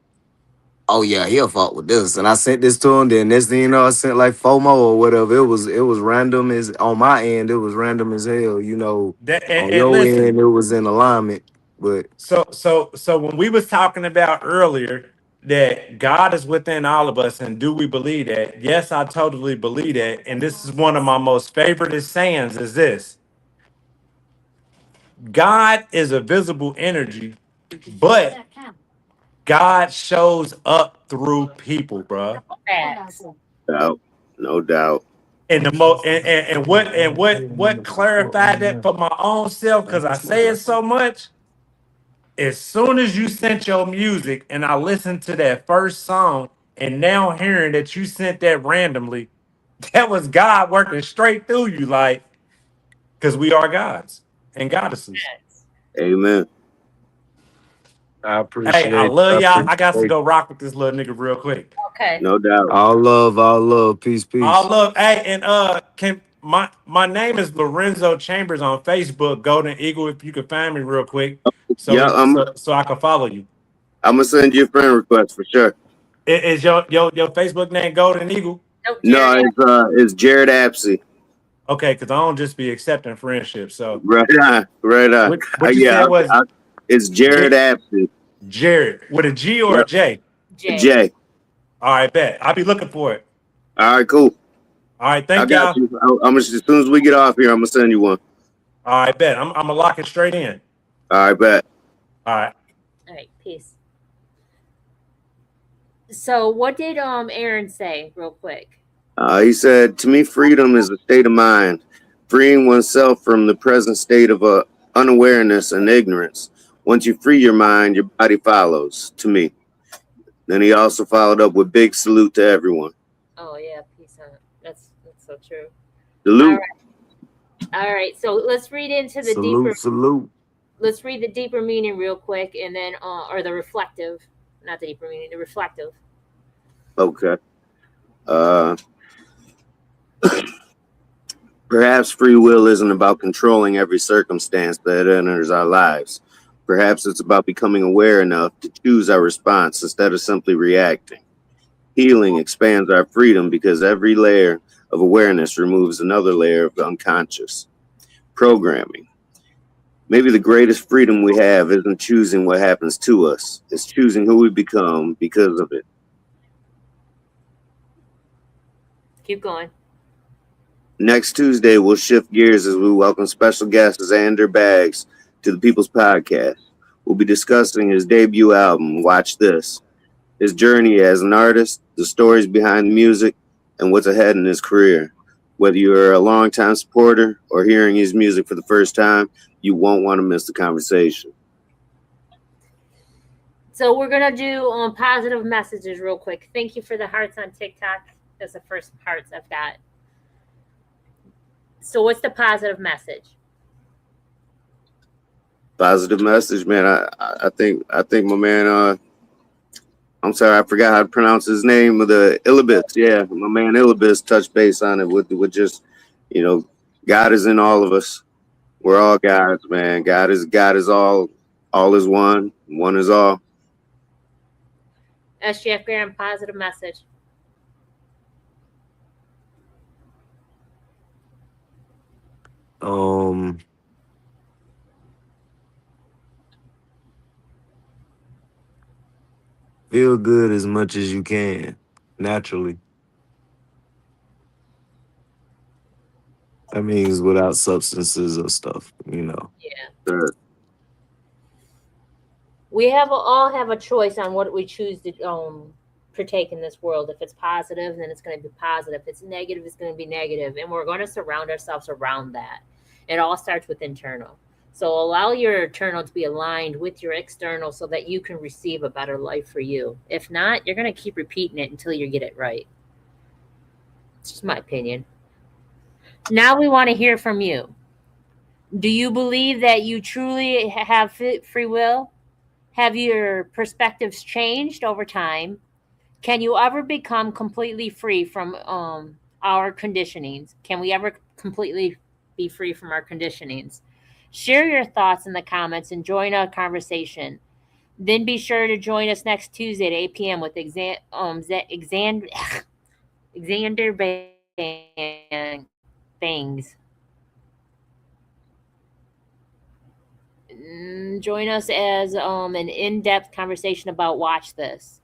"Oh yeah, he'll fuck with this." And I sent this to him. Then next thing you know, I sent like FOMO or whatever. It was random as on my end. It was random as hell. That On and your listen, end, it was in alignment. But so when we was talking about earlier, that God is within all of us. And do we believe that? Yes, I totally believe that. And this is one of my most favorite sayings is this. God is a visible energy, but God shows up through people, bruh. Facts. Doubt. No doubt. And what clarified that for my own self, because I say it so much. As soon as you sent your music and I listened to that first song, and now hearing that you sent that randomly, that was God working straight through you, like, because we are gods and goddesses. Amen. I Hey, I appreciate. love I y'all. I got to appreciate. go rock with this little nigga real quick. Okay. No doubt. All love, all love. Peace, All peace. love. Hey, and can my name is Lorenzo Chambers on Facebook, Golden Eagle. If you can find me real quick, Yeah, so I can follow you. I'm gonna send you a friend request for sure. Is your Facebook name Golden Eagle? Nope, No, Jared. it's Jared Apsey. Okay, because I don't just be accepting friendship. So Right on, right on. what you Yeah, said was it's Jared J- Apsey. Jared with a G or a Yep, J? Jay. Jay. All right, bet. I'll be looking for it. All right, cool. All right, I thank got y'all. you. I'm as soon as we get off here, I'm gonna send you one. All right, bet. I'm gonna lock it straight in. All right, bet. All right. All right, peace. So what did Aaron say real quick? He said, "To me, freedom is a state of mind, freeing oneself from the present state of unawareness and ignorance. Once you free your mind, your body follows." To me. Then he also followed up with big salute to everyone. Oh yeah, peace out. That's so true. Salute. All right. So let's read into the deeper. Salute, salute. Let's read the deeper meaning real quick, and then or the reflective, not the deeper meaning, the reflective. Okay. Perhaps free will isn't about controlling every circumstance that enters our lives. Perhaps it's about becoming aware enough to choose our response instead of simply reacting. Healing expands our freedom because every layer of awareness removes another layer of unconscious programming. Maybe the greatest freedom we have isn't choosing what happens to us, it's choosing who we become because of it. Keep going. Next Tuesday, we'll shift gears as we welcome special guest Xander Baggs to the People's Podcast. We'll be discussing his debut album, Watch This, his journey as an artist, the stories behind the music, and what's ahead in his career. Whether you're a longtime supporter or hearing his music for the first time, you won't want to miss the conversation. So we're gonna do positive messages real quick. Thank you for the hearts on TikTok. That's the first hearts I've got. So what's the positive message? Positive message, man. I think my man. I'm sorry, I forgot how to pronounce his name. The Illibis, yeah, my man Illibis touched base on it with just, God is in all of us. We're all gods, man. God is all is one. One is all. SGF Graham, positive message. Feel good as much as you can, naturally. That means without substances or stuff, Yeah. Sure. We all have a choice on what we choose to partake in this world. If it's positive, then it's going to be positive. If it's negative, it's going to be negative. And we're going to surround ourselves around that. It all starts with internal. So allow your internal to be aligned with your external so that you can receive a better life for you. If not, you're going to keep repeating it until you get it right. It's just my opinion. Now we want to hear from you. Do you believe that you truly have free will? Have your perspectives changed over time? Can you ever become completely free from our conditionings? Can we ever completely be free from our conditionings? Share your thoughts in the comments and join our conversation. Then be sure to join us next Tuesday at 8 p.m. with Xander Bangs. Join us as an in-depth conversation about Watch This.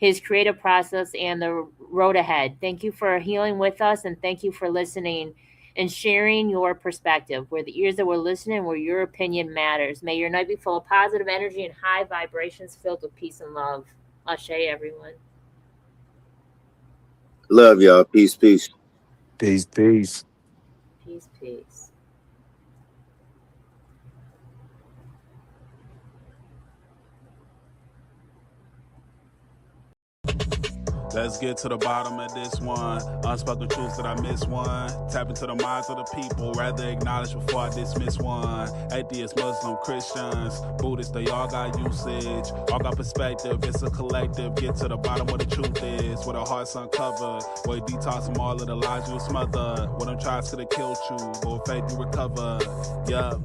his creative process and the road ahead. Thank you for healing with us, and thank you for listening and sharing your perspective. We're the ears that were listening, where your opinion matters. May your night be full of positive energy and high vibrations filled with peace and love. Ashe, everyone. Love y'all. Peace, peace. Peace, peace. Peace, peace. Let's get to the bottom of this one. Unspoken truths that I miss one. Tap into the minds of the people, rather acknowledge before I dismiss one. Atheists, Muslim, Christians, Buddhists, they all got usage. All got perspective, it's a collective. Get to the bottom where the truth is, where the heart's uncovered. Where you detox from all of the lies you smothered. Where them tries could have killed you, but with faith you recover. Yup.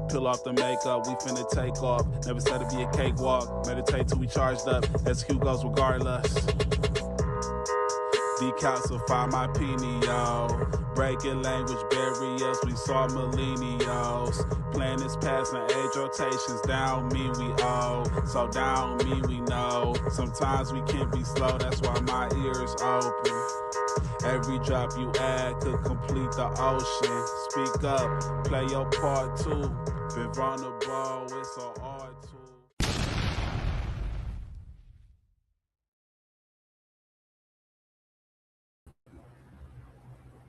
Peel off the makeup, we finna take off. Never said it'd be a cakewalk. Meditate till we charged up. Execute goes regardless. Decalcify my pineal. Breaking language barriers, we saw millennials. Planets passing age rotations, down me we owe. So down me we know. Sometimes we can be slow, that's why my ears open. Every drop you add could complete the ocean. Speak up, play your part too. Been vulnerable, it's so